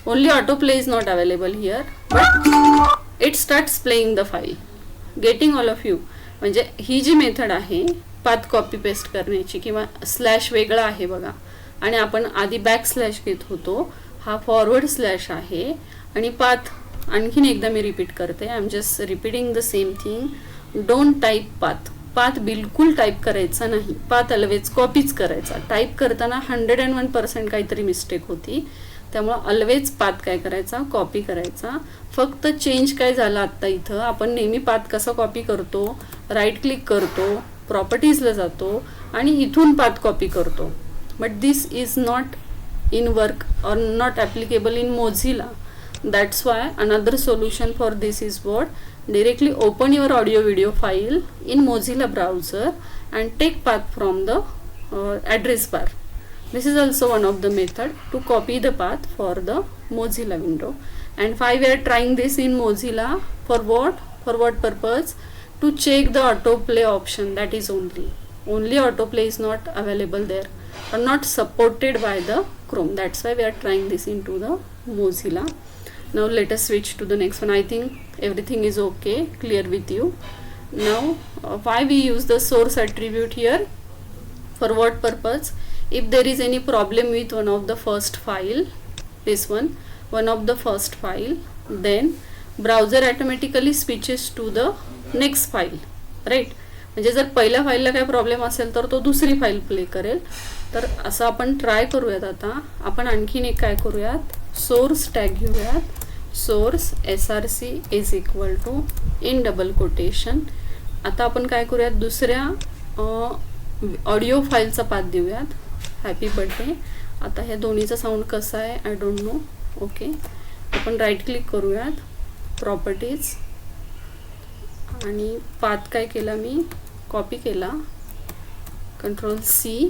only autoplay is not available here, but it starts playing the file. Getting all of you. म्हणजे ही जी method आहे path copy paste करण्याची, किंवा slash वेगळा आहे बघा आणि आपण आधी बॅक स्लॅश घेत होतो, हा फॉरवर्ड स्लॅश आहे. आणि पाथ आणखीन एकदा मी रिपीट करते. I am just repeating the same thing. Don't type path. Path बिलकुल टाईप करायचा नाही. पाथ ऑलवेज कॉपीच करायचा. टाईप करताना 101% काहीतरी मिस्टेक होती. त्यामुळं ऑलवेज पाथ काय करायचा, कॉपी करायचा. फक्त चेंज काय झालं आत्ता इथं, आपण नेहमी पाथ कसा कॉपी करतो, राईट क्लिक करतो, प्रॉपर्टीजला जातो आणि इथून पाथ कॉपी करतो. But this is not in work or not applicable in Mozilla. That's why another solution for this is what? Directly open your audio video file in Mozilla browser and take path from the address bar. This is also one of the method to copy the path for the Mozilla window. And 5 we are trying this in Mozilla for what? For what purpose? To check the autoplay option. That is only autoplay is not available there or not supported by the Chrome. That's why we are trying this into the Mozilla. Now let us switch to the next one. I think everything is okay, clear with you. Now why we use the source attribute here? For what purpose? If there is any problem with one of the first file, this one of the first file, then browser automatically switches to the next file, right? म्हणजे जर पहिल्या फाईलला काय problem असेल तर तो दुसरी file play करेल. तर असं आपण ट्राय करूयात. आता आपण आणखीन एक काय करूयात, सोर्स टॅग घेऊयात. Source SRC is equal to in double quotation. आता आपण काय करूयात, दुसऱ्या ऑडिओ फाईलचा पाथ देऊयात, हॅपी बर्थडे. आता ह्या दोन्हीचा साऊंड कसा आहे आय डोंट नो. ओके, आपण राईट क्लिक करूयात, प्रॉपर्टीज, आणि पाथ काय केला मी, कॉपी केला, Ctrl+C,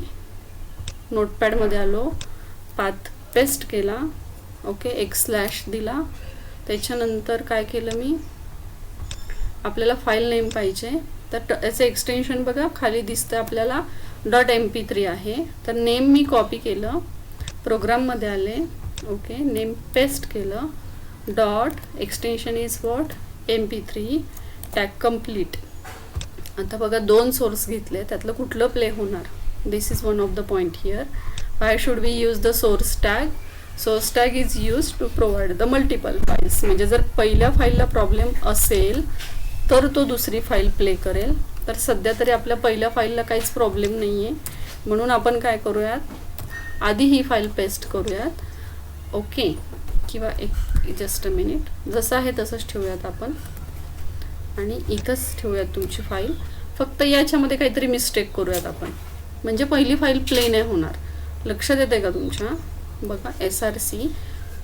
नोटपॅडमध्ये आलो, पाथ पेस्ट केला. ओके, एक स्लॅश दिला. त्याच्यानंतर काय केलं मी, आपल्याला फाईल नेम पाहिजे तर याचं एक्सटेन्शन बघा खाली दिसतं आपल्याला .mp3 आहे. तर नेम मी कॉपी केलं, प्रोग्राममध्ये आले. ओके, नेम पेस्ट केलं, dot extension is what mp3 tag complete. आता बघा 2 सोर्स घेतले, त्यातलं कुठलं प्ले होणार, this is one of the point here. Why should we use the source tag? Source tag is use to provide the multiple files. म्हणजे जर पहिल्या फाईलला problem असेल तर तो दुसरी फाईल प्ले करेल. तर सध्या तरी आपल्या पहिल्या फाईलला काहीच प्रॉब्लेम नाही आहे, म्हणून आपण काय करूयात, आधी ही फाईल पेस्ट करूयात. ओके, किंवा एक जस्ट अ मिनिट, जसं आहे तसंच ठेवूयात आपण, आणि इथंच ठेवूयात तुमची फाईल. फक्त याच्यामध्ये काहीतरी मिस्टेक करूयात आपण, म्हणजे पहिली फाईल प्ले नाही होणार. लक्षात येते का तुमच्या? बघा SRC,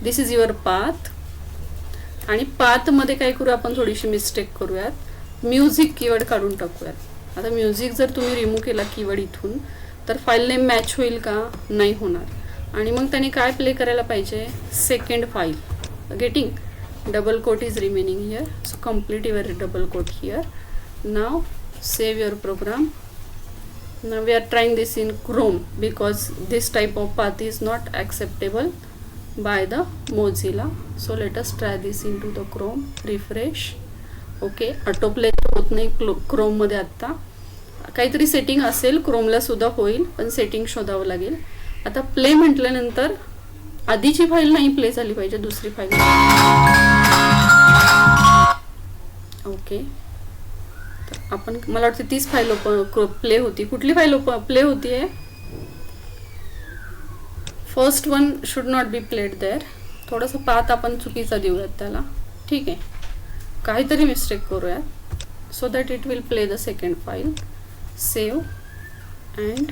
this is your path, आणि पाथमध्ये काय करू आपण, थोडीशी मिस्टेक करूयात, म्युझिक कीवर्ड काढून टाकूयात. आता म्युझिक जर तुम्ही रिमूव्ह केला कीवर्ड इथून तर फाईल नेम मॅच होईल का? नाही होणार. आणि मग त्याने काय प्ले करायला पाहिजे, second file. Getting? double quote is remaining here, so complete your double quote here. Now save your program. Now we are trying this in Chrome because this type of path is not acceptable by the Mozilla. So let us try this into the Chrome. Refresh. Okay, autoplay होत नाही Chrome मध्ये. आता काहीतरी setting असेल, Chromeला सुद्धा होईल, पण setting शोधावं लागेल. आता प्ले म्हटल्यानंतर आधीची फाईल नाही प्ले झाली पाहिजे, दुसरी फाईल. ओके, तर आपण, मला वाटतं तीच फाईल प्ले होती. कुठली फाईल प्ले होती आहे? First one should not be played there. थोडंसं पाथ आपण चुकीचा देऊयात त्याला. ठीक आहे, काहीतरी मिस्टेक करूयात so that it will play the second file. Save and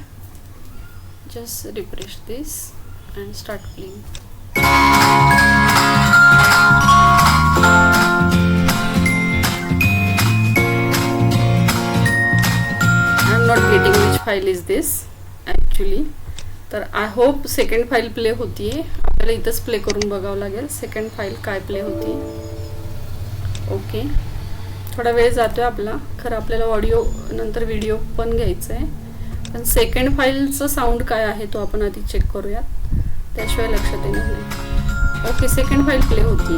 just refresh this and start playing. I'm not getting which file is this actually. तर I hope second file play होतीये. आपल्याला इथंच प्ले करून बघावं लागेल second file काय play होती. Okay, थोडा वेळ जातोय आपला. खरं आपल्याला ऑडिओ नंतर व्हिडिओ पण घ्यायचं आहे, पण सेकंड फाईलचं साऊंड काय आहे तो आपण आधी चेक करूया, त्याशिवाय लक्षात येणार नाही. ओके, सेकंड फाईल प्ले होती.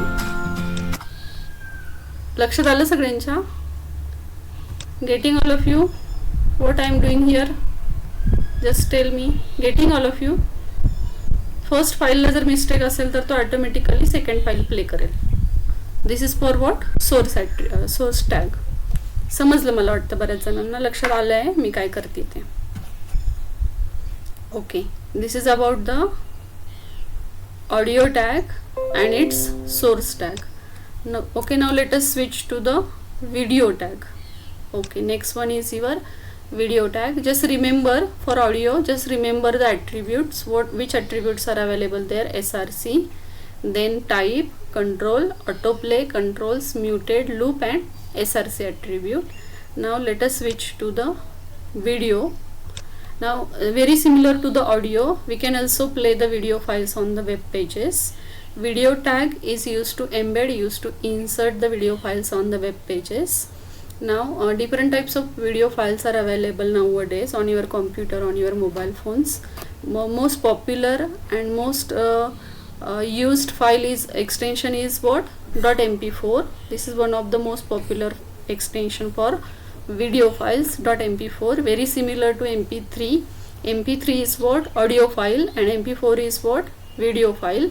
लक्षात आलं सगळ्यांच्या? Getting all of you what I am doing here? Just tell me. Getting all of you? First फाईलला जर मिस्टेक असेल तर तो ऑटोमॅटिकली सेकंड फाईल प्ले करेल. This is for what? Source tag. समजलं मला वाटतं बऱ्याच जणांना. लक्षात आलं आहे मी काय करते ते. Okay, this is about the audio tag and its source tag. Now, okay, now let us switch to the video tag. Okay, next one is your video tag. Just remember for audio, just remember the attributes, which attributes are available there. src, then type, control, autoplay, controls, muted, loop and src attribute. Now let us switch to the video. Now very similar to the audio, we can also play the video files on the web pages. Video tag is used to embed, used to insert the video files on the web pages. Now different types of video files are available nowadays on your computer, on your mobile phones. Most popular and most used file is extension is what? .mp4. This is one of the most popular extension for video files. .mp4, very similar to mp3. mp3 is what? Audio file, and mp4 is what? Video file.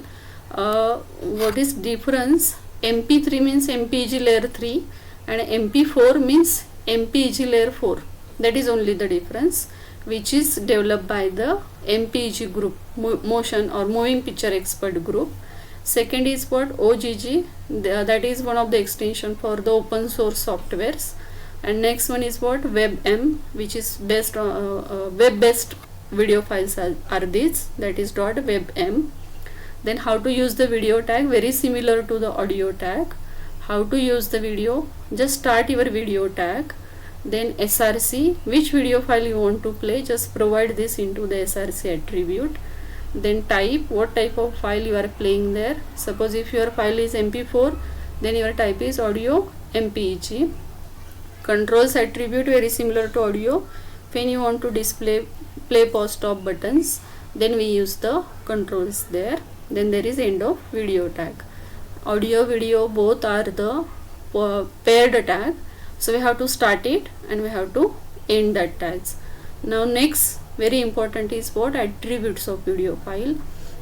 What is difference? mp3 means mpeg layer 3 and mp4 means mpeg layer 4. That is only the difference, which is developed by the MPEG group, motion or moving picture expert group. Second is what? OGG, that is one of the extension for the open source softwares. And next one is what? WebM, which is based on web based video files are these, that is .webm. Then how to use the video tag? Very similar to the audio tag. How to use the video? Just start your video tag, then src, which video file you want to play, just provide this into the src attribute. Then type, what type of file you are playing there. Suppose if your file is mp4, then your type is audio mpeg. Controls attribute, very similar to audio. When you want to display play, pause, stop buttons, then we use the controls there. Then there is end of video tag. Audio, video both are the paired tag, so we have to start it and we have to end that tags. Now next very important is what? Attributes of video file.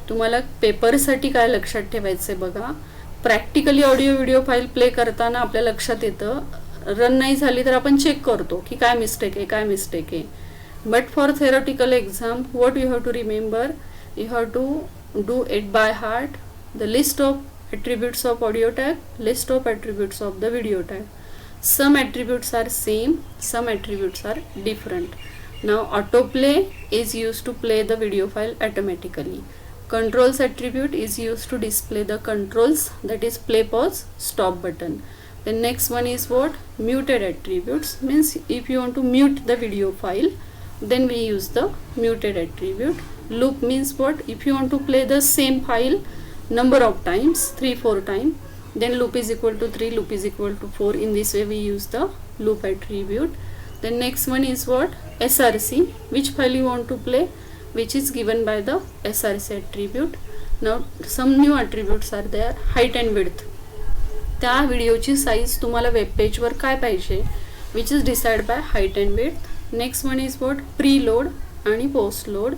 तुम्हाला पेपरसाठी काय लक्षात ठेवायचे बघा. Practically audio video file play करताना आपल्या लक्षात येतं, run नाही झाली तर आपण चेक करतो की काय मिस्टेक आहे, काय मिस्टेक आहे. But for theoretical exam, what you have to remember, you have to do it by heart, the list of attributes of audio tag, list of attributes of the video tag. Some attributes are same, some attributes are different. Now autoplay is used to play the video file automatically. Controls attribute is used to display the controls, that is play, pause, stop button. The next one is what? Muted attributes, means if you want to mute the video file, then we use the muted attribute. Loop means what? If you want to play the same file number of times, 3-4 times, then loop is equal to 3, loop is equal to 4. In this way we use the loop attribute. The next one is what? src, which file you want to play, which is given by the src attribute. Now some new attributes are there. Height and width, त्या व्हिडिओची size तुम्हाला web पेजवर काय पाहिजे, which is decide by height and width. Next one is what? Preload आणि post load.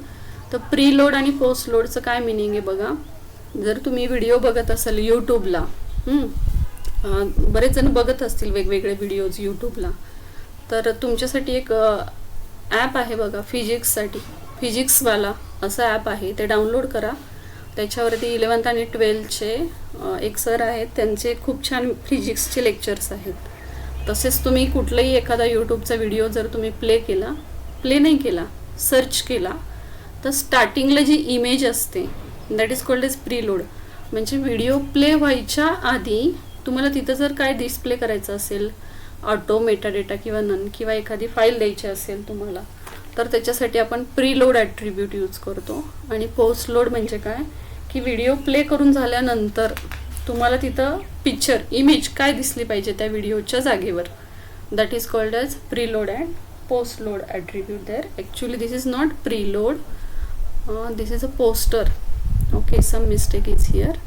तर preload आणि post लोडचं काय मिनिंग आहे बघा. जर तुम्ही व्हिडिओ बघत असाल यूट्यूबला, बरेच जण बघत असतील वेगवेगळे व्हिडिओज यूट्यूबला, तर तुमच्यासाठी एक ॲप आहे बघा फिजिक्ससाठी, फिजिक्सवाला असं ॲप आहे, ते डाउनलोड करा. त्याच्यावरती 11th आणि 12thचे एक सर आहेत, त्यांचे खूप छान फिजिक्सचे लेक्चर्स आहेत. तसेच तुम्ही कुठलाही एखादा यूट्यूबचा व्हिडिओ जर तुम्ही प्ले नाही केला, सर्च केला, तर स्टार्टिंगला जी इमेज असते that is called as preload. म्हणजे व्हिडिओ प्ले व्हायच्या आधी तुम्हाला तिथं जर काय डिस्प्ले करायचं असेल, ऑटो, मेटाडेटा किंवा नन, किंवा एखादी फाईल द्यायची असेल तुम्हाला, तर त्याच्यासाठी आपण प्रीलोड ॲट्रिब्यूट यूज करतो. आणि पोस्ट लोड म्हणजे काय की व्हिडिओ प्ले करून झाल्यानंतर तुम्हाला तिथं पिक्चर, इमेज काय दिसली पाहिजे त्या व्हिडिओच्या जागेवर, that is called as preload and post load attribute there. Actually this is not preload, this is a poster. Okay, some mistake is here.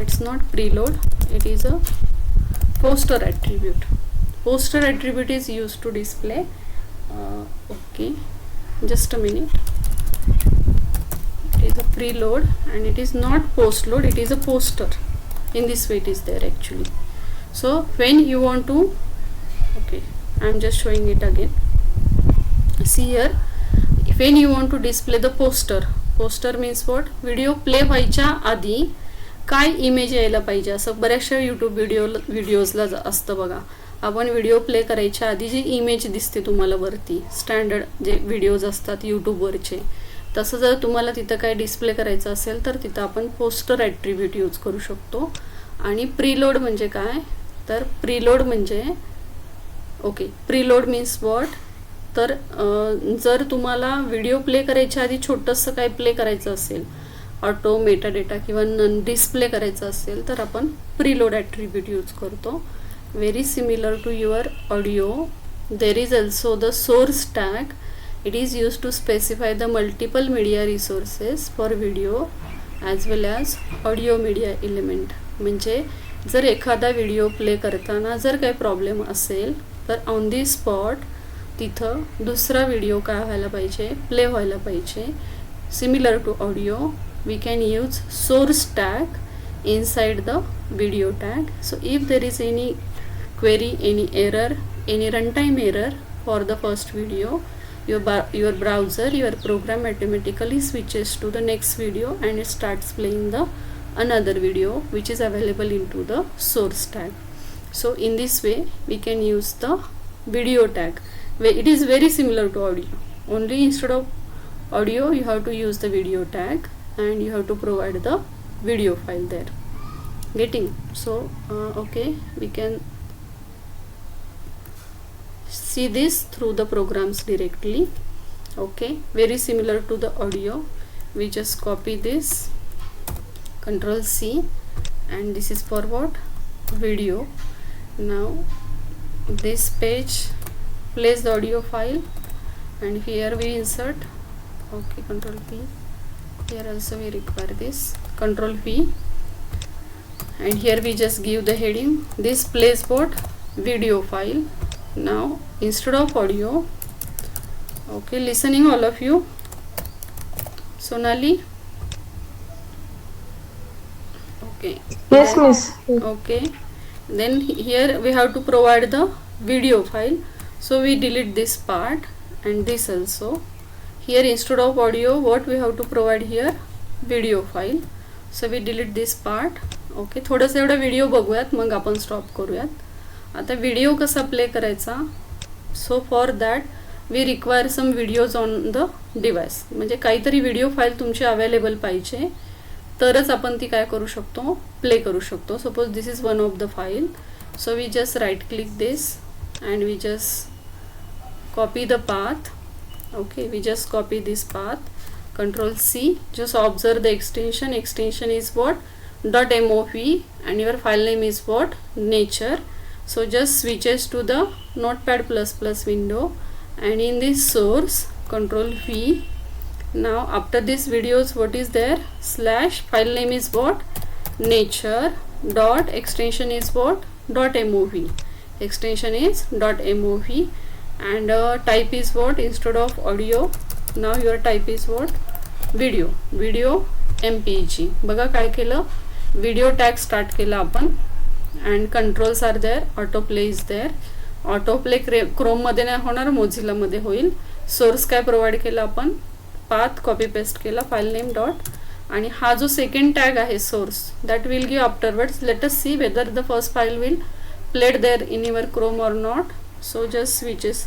It's not preload, it is a poster attribute. Poster attribute is used to display. Okay, just a minute. It is a preload and it is not post load, it is a poster. In this way it is there actually. So when you want to, okay, I am just showing it again. See here, when you want to display the poster means what? Video play व्हायच्या आधी काय image यायला पाहिजे असं बऱ्याचशा YouTube व्हिडिओजला असतं बघा. आपण व्हिडिओ प्ले करायच्या आधी जी इमेज दिसते तुम्हाला वरती स्टँडर्ड जे व्हिडिओज असतात यूट्यूबवरचे, तसं जर तुम्हाला तिथं काय डिस्प्ले करायचं असेल तर तिथं आपण पोस्टर ॲट्रिब्यूट यूज करू शकतो. आणि प्रीलोड म्हणजे काय, तर प्रीलोड म्हणजे ओके, प्रीलोड मीन्स वॉट, तर जर तुम्हाला व्हिडिओ प्ले करायच्या आधी छोटंसं काय प्ले करायचं असेल, ऑटो मेटाडेटा किंवा नन डिस्प्ले करायचं असेल तर आपण प्रीलोड ॲट्रिब्यूट यूज करतो. Very similar to your audio, there is also the source tag. It is use to specify the multiple media resources for video as well as audio media element. म्हणजे जर एखादा video play करताना जर काही problem असेल तर on the spot तिथं दुसरा व्हिडिओ काय व्हायला पाहिजे, प्ले व्हायला पाहिजे. Similar to audio we can use source tag inside the video tag. So if there is any query, any error, any runtime error for the first video, your browser, your program automatically switches to the next video and it starts playing the another video which is available into the source tag. So in this way we can use the video tag. It is very similar to audio, only instead of audio you have to use the video tag and you have to provide the video file there. Getting? So okay, we can see this through the programs directly. Okay, very similar to the audio. We just copy this, Control C, and this is for what, video. Now this page plays the audio file and here we insert, okay, Control P. Here also we require this, Control P, and here we just give the heading, this plays what, video file. Now instead of audio, okay, listening all of you, Sonali, okay, Yes, miss. okay, then here we have to provide the video file, so we delete this part and this also. Here instead of audio what we have to provide here, video file, so we delete this part. okay, थोडंसं एवढा video बघूयात मग आपण stop करूयात. आता video कसा play करायचा, so for that we require some videos on the device. म्हणजे काहीतरी व्हिडिओ फाईल तुमची अवेलेबल पाहिजे तरच आपण ती काय करू शकतो, प्ले करू शकतो. Suppose this is one of the file, so we just right click this and we just copy the path. Okay, we just copy this path, Control C, just observe the extension. Extension is what, .mov, and your file name is what, nature. So just switches to the notepad ++ window and in this source Control V. Now after this videos what is there, slash, file name is what, nature, dot, extension is what, .mov, extension is .mov, and type is what, instead of audio now your type is what, video mpeg. बघा काय केलं, video tag start केला आपण and controls are there, auto play is there. Auto play क्रोममध्ये नाही होणार, मोझिलामध्ये होईल. सोर्स काय प्रोव्हाइड केला आपण, पाथ कॉपी पेस्ट केला, फाईल नेम डॉट, आणि हा जो सेकंड टॅग आहे source that will give afterwards. Let us see whether the first file will played there in your Chrome or not. So just switches,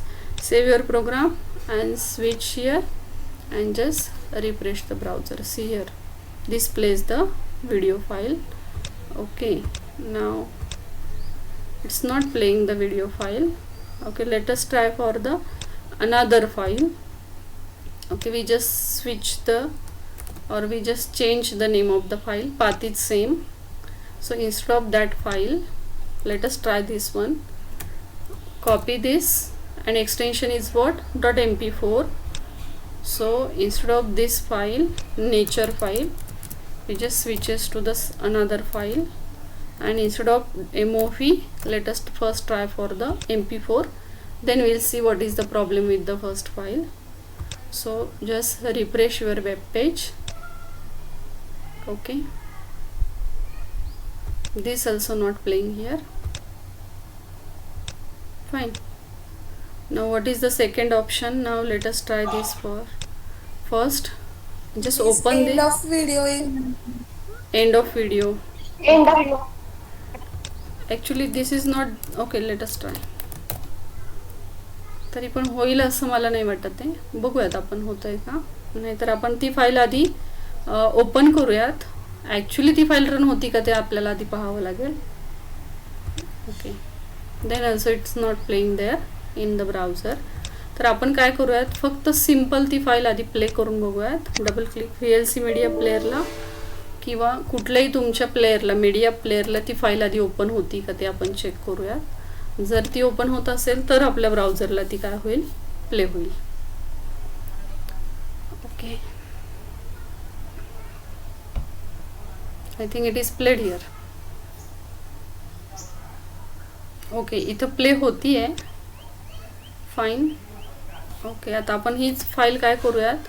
save your program and switch here and just refresh the browser. See here, this plays the video file. Okay, now it's not playing the video file. Okay, let us try for the another file. Okay, we just switch the, or we just change the name of the file, path is same. So instead of that file, let us try this one. Copy this and extension is what, .mp4. so instead of this file, nature file, we just switches to this another file, and instead of mov let us first try for the mp4, then we'll see what is the problem with the first file. So just refresh your web page. Okay, this also not playing here. Fine. Now what is the second option? Now let us try this for first. Just open the end of video. End of video. End of video. Actually this is not okay. Let us try. तरी पण होईल असं मला नाही वाटत आहे. बघूयात आपण होतं आहे का. नाहीतर आपण ती फाईल आधी ओपन करूयात. ॲक्च्युली ती फाईल रन होती का ते आपल्याला आधी पाहावं लागेल. Okay. Then also it's not playing there in the browser. तर आपण काय करूयात, फक्त सिम्पल ती फाईल आधी प्ले करून बघूयात. डबल क्लिक VLC मीडिया प्लेअरला किंवा कुठल्याही तुमच्या प्लेअरला, मीडिया प्लेअरला ती फाईल आधी ओपन होती का ते आपण चेक करूयात. जर ती ओपन होत असेल तर आपल्या ब्राउझरला ती काय होईल, प्ले होईल. Okay. I think it is played here. Okay, इथं प्ले होती आहे. फाईन. ओके, आता आपण हीच फाईल काय करूयात,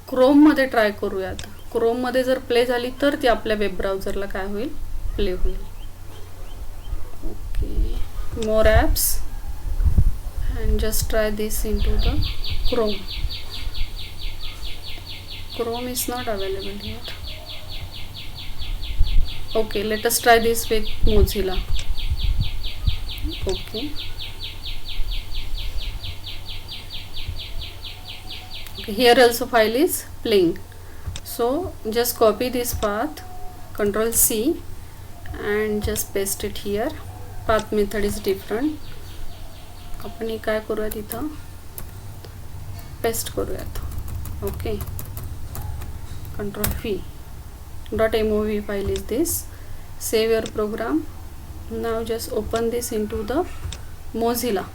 क्रोममध्ये ट्राय करूयात. क्रोममध्ये जर प्ले झाली तर ती आपल्या वेब ब्राउझरला काय होईल, प्ले होईल. Okay, more apps and just try this in to the Chrome. Chrome is not available here. Okay, let us try this with Mozilla. Okay. Here also file is playing. So just copy this path, Control C, and just paste it here. Path method is different. आपण हे काय करूयात, इथं paste करूयात. Okay. Control V. .mov file is this. Save your program. Now just open this into the Mozilla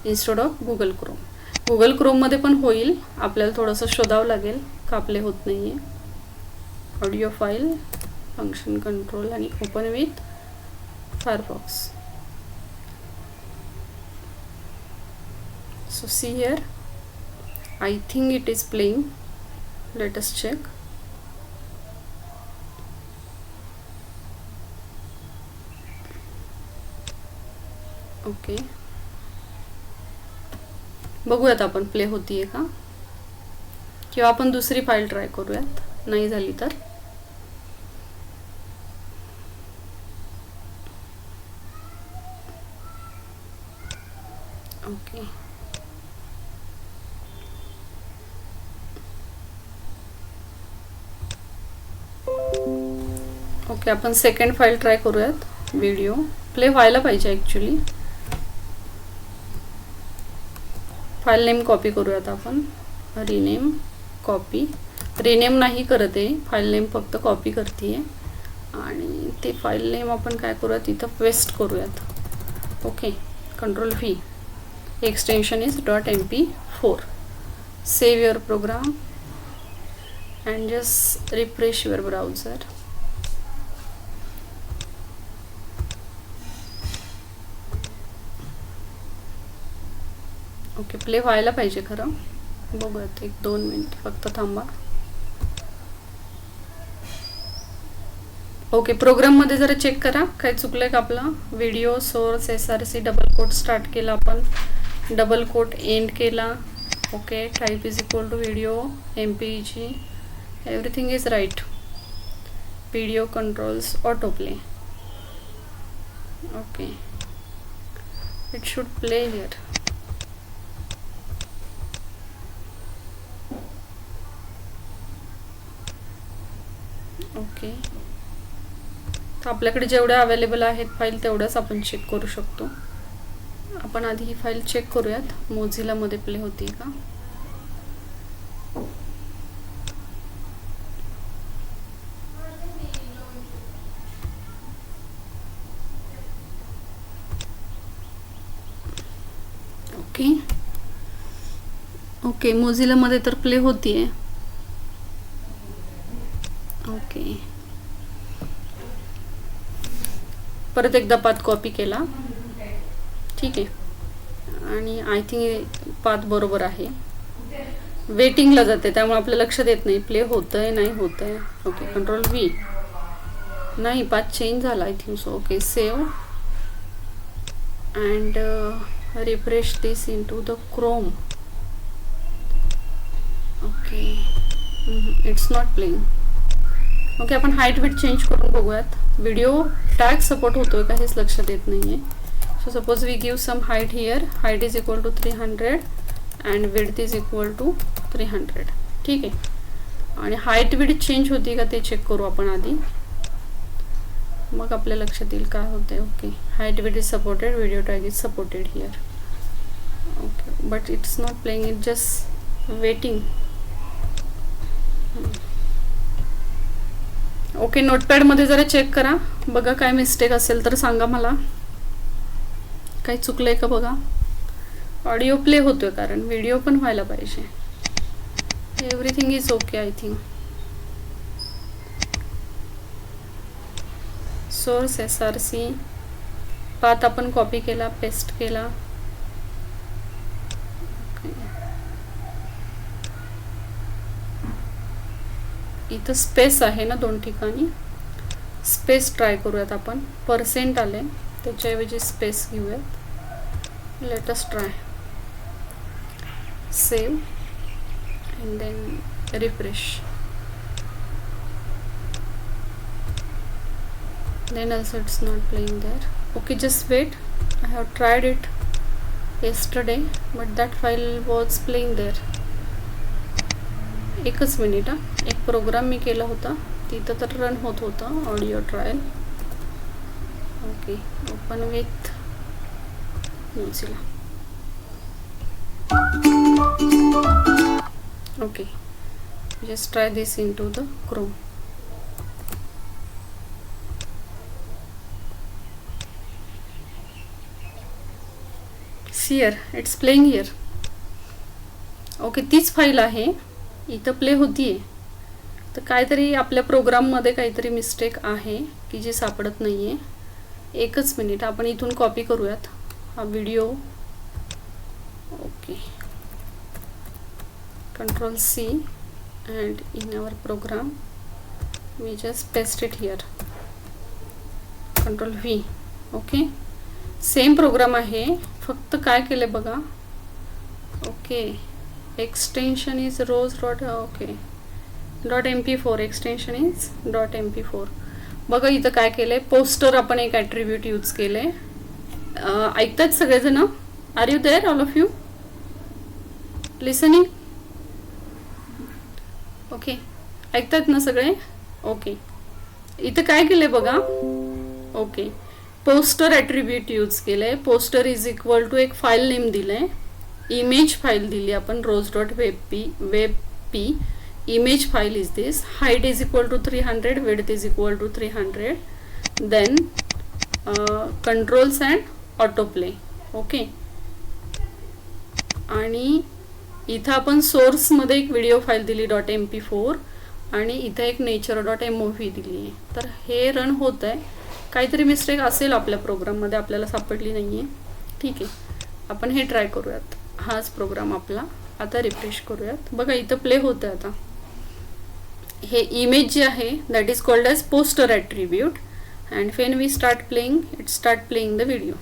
instead of Google Chrome. Google क्रोममध्ये पण होईल, आपल्याला थोडंसं शोधावं लागेल का आपले होत नाही आहे. ऑडिओ फाईल, फंक्शन कंट्रोल आणि open with Firefox. So see here, I think it is playing. Let us check. Okay, बघूयात आपण प्ले होतीये का, किंवा आपण दुसरी फाईल ट्राय करूयात. नाही झाली तर ओके. ओके, आपण सेकंड फाईल ट्राय करूयात. व्हिडिओ प्ले व्हायला पाहिजे ॲक्च्युली. फाईल नेम कॉपी करूयात आपण. Rename, copy. रिनेम नाही करत आहे, फाईल नेम फक्त कॉपी करते आहे. आणि ते फाईल नेम आपण काय करूयात, इथं पेस्ट करूयात. Okay. Control V. Extension is .mp4. Save your program and just refresh your browser. Okay, play व्हायला पाहिजे खरं. बघूयात, 1-2 मिनिट फक्त थांबा. ओके, प्रोग्राममध्ये जरा चेक करा काय चुकलं आहे का आपलं. Video source SRC double quote start केला आपण, डबल कोट एंड केला. Okay, type is equal to video MPEG. Everything is right. Video controls auto play. Okay, it should play here. Okay, तर आपल्याकडे जेवढ्या अवेलेबल आहेत फाईल तेवढ्याच आपण check करू शकतो. आपण आधी ही फाईल चेक करूयात, मोझिलामध्ये प्ले होती का. ओके. ओके, मोझिलामध्ये तर प्ले होती आहे. ओके, परत एकदा पाथ कॉपी केला. ठीक आहे, आणि आय थिंक पाथ बरोबर आहे. वेटिंगला जाते त्यामुळे आपलं लक्षात येत नाही प्ले होतं आहे नाही होतं आहे. Okay, control V. नाही, पाथ चेंज झाला I think so. Okay, save and refresh this in to the Chrome. Okay, it's not playing. Okay, आपण हाईट विड्थ चेंज करून बघूयात. व्हिडिओ टॅग सपोर्ट होतोय का हेच लक्षात येत नाहीये. So suppose we give some height here. Height is equal to 300 and width is equal to 300. ठीक आहे. आणि हाईट विड्थ चेंज होती का ते चेक करू आपण आधी, मग आपल्या लक्षात येईल काय होते. Okay, height width is supported, video tag is supported here. Okay, but it's not playing, it just waiting. Okay, नोटपॅडमध्ये जरा चेक करा, बघा काय मिस्टेक असेल तर सांगा मला. काही चुकलंय का बघा. ऑडिओ प्ले होतोय कारण व्हिडिओ पण व्हायला पाहिजे. Everything is okay I think. Source SRC path आपण कॉपी केला, पेस्ट केला. इथं स्पेस आहे ना 2 ठिकाणी, स्पेस ट्राय करूयात आपण. पर्सेंट आले त्याच्याऐवजी स्पेस घेऊयात. Let us try. Save and then refresh. Then also it's not playing there. Okay, just wait. I have tried it yesterday but that file was playing there. एकच minute. एक program मी केला होता तिथं तर रन होत होता audio trial. Okay, open with Mozilla. Okay, just try this into the Chrome. Here it's playing here. Okay, तीच फाईल आहे इथं प्ले होतीये. तर काहीतरी आपल्या प्रोग्राममध्ये काहीतरी मिस्टेक आहे की जी सापडत नाहीये. एकच मिनिट, आपण इथून कॉपी करूयात हा video. Okay, Ctrl+C and in our program we just paste it here. Ctrl+V. Okay, same program आहे, फक्त काय केले बघा. Okay, extension is rose dot. Okay, .mp4 extension is .mp4. बघा इथं काय केलंय, पोस्टर आपण एक ॲट्रिब्यूट यूज केले. ऐकतात सगळेजण? Are you there all of you listening? Okay, ऐकतात ना सगळे? ओके, इथं काय केलंय बघा. ओके, पोस्टर ॲट्रिब्यूट यूज केलंय. पोस्टर इज इक्वल टू एक फाईल नेम दिलंय, इमेज फाईल दिली आपण rose.webp. Image file is this. Height is equal to 300, width is equal to 300. Then controls and auto play. Okay, आणि इथं आपण सोर्समध्ये एक video file दिली .mp4 आणि इथं एक nature.mov दिली आहे. तर हे रन होत आहे. काहीतरी मिस्टेक असेल आपल्या प्रोग्राममध्ये, आपल्याला सापडली नाही आहे. ठीक आहे, आपण हे ट्राय करूयात. हाच प्रोग्राम आपला. आता रिफ्रेश करूयात. बघा इथं प्ले होतं आहे. आता हे इमेज जे आहे that is called as poster attribute and when we start playing it start playing the video.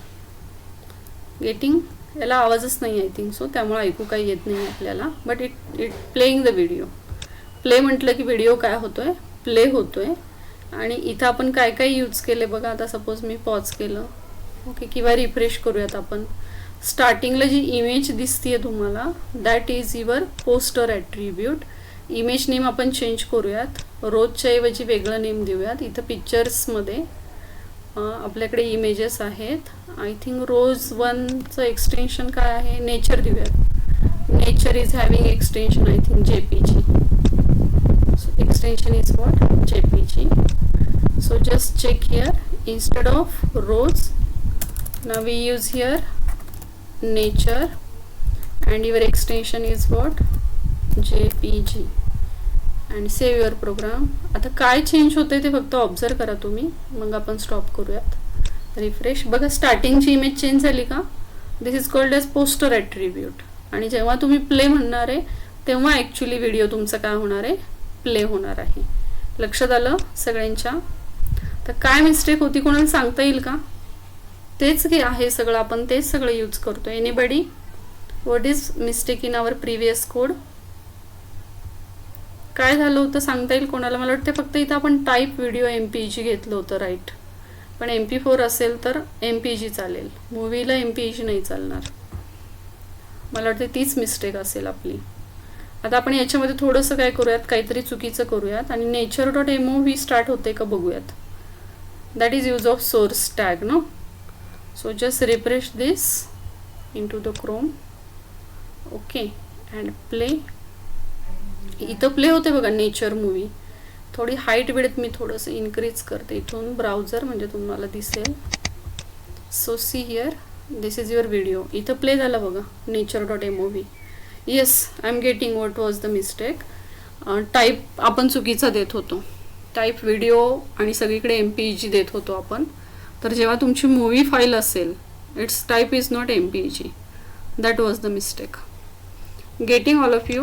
Getting? याला आवाजच नाही आय थिंक सो, त्यामुळे ऐकू काही येत नाही आपल्याला. But it playing the video. Play म्हटलं की व्हिडिओ काय होतोय, प्ले होतोय. आणि इथं आपण काय काय यूज केले बघा. आता सपोज मी पॉज केलं. ओके, किंवा रिफ्रेश करूयात आपण. स्टार्टिंगला जी इमेज दिसतीये तुम्हाला that is your poster attribute. Image name आपण चेंज करूयात, रोजच्या ऐवजी वेगळं नेम देऊयात. इथं पिक्चर्समध्ये आपल्याकडे इमेजेस आहेत. आय थिंक रोज 1चं एक्सटेन्शन काय आहे, नेचर देऊयात. Nature is having extension I think JPG. So extension is what, JPG. So just check here, instead of rows now we use here nature and your extension is what, JPG. and save your program. आता काय change होते ते फक्त observe करा तुम्ही, मग आपण stop करूयात. Refresh. बघा स्टार्टिंगची इमेज चेंज झाली का. This is called as poster attribute. आणि जेव्हा तुम्ही प्ले म्हणणार आहे तेव्हा ॲक्च्युली व्हिडिओ तुमचा काय होणार आहे, प्ले होणार आहे. लक्षात आलं सगळ्यांच्या? तर काय मिस्टेक होती कोणाला सांगता येईल का? तेच की आहे सगळं, आपण तेच सगळं यूज करतोय. Anybody what is mistake in our previous code? काय झालं होतं सांगता येईल कोणाला? मला वाटते फक्त इथं आपण टाईप व्हिडिओ MPEG घेतलं होतं, राईट. पण MP4 असेल तर MPEG चालेल, मूवीला MPEG नाही चालणार. मला वाटते तीच मिस्टेक असेल आपली. आता आपण याच्यामध्ये थोडंसं काय करूयात, काहीतरी चुकीचं करूयात आणि nature.mov स्टार्ट होते का बघूयात. That is use of source tag no. So just refresh this into the Chrome. Okay and play. इथं प्ले होते बघा नेचर मूवी. थोडी हाईट विड्थ मी थोडंसं इन्क्रीज करते इथून ब्राउझर, म्हणजे तुम्हाला दिसेल. So see here, this is your video. इथं प्ले झाला बघा nature.mov. Yes, I am getting what was the mistake. Type आपण चुकीचा देत होतो. टाईप व्हिडिओ आणि सगळीकडे MPEG देत होतो आपण. तर जेव्हा तुमची मूवी फाईल असेल, it's type is not MPEG. That was the mistake. Getting all of you.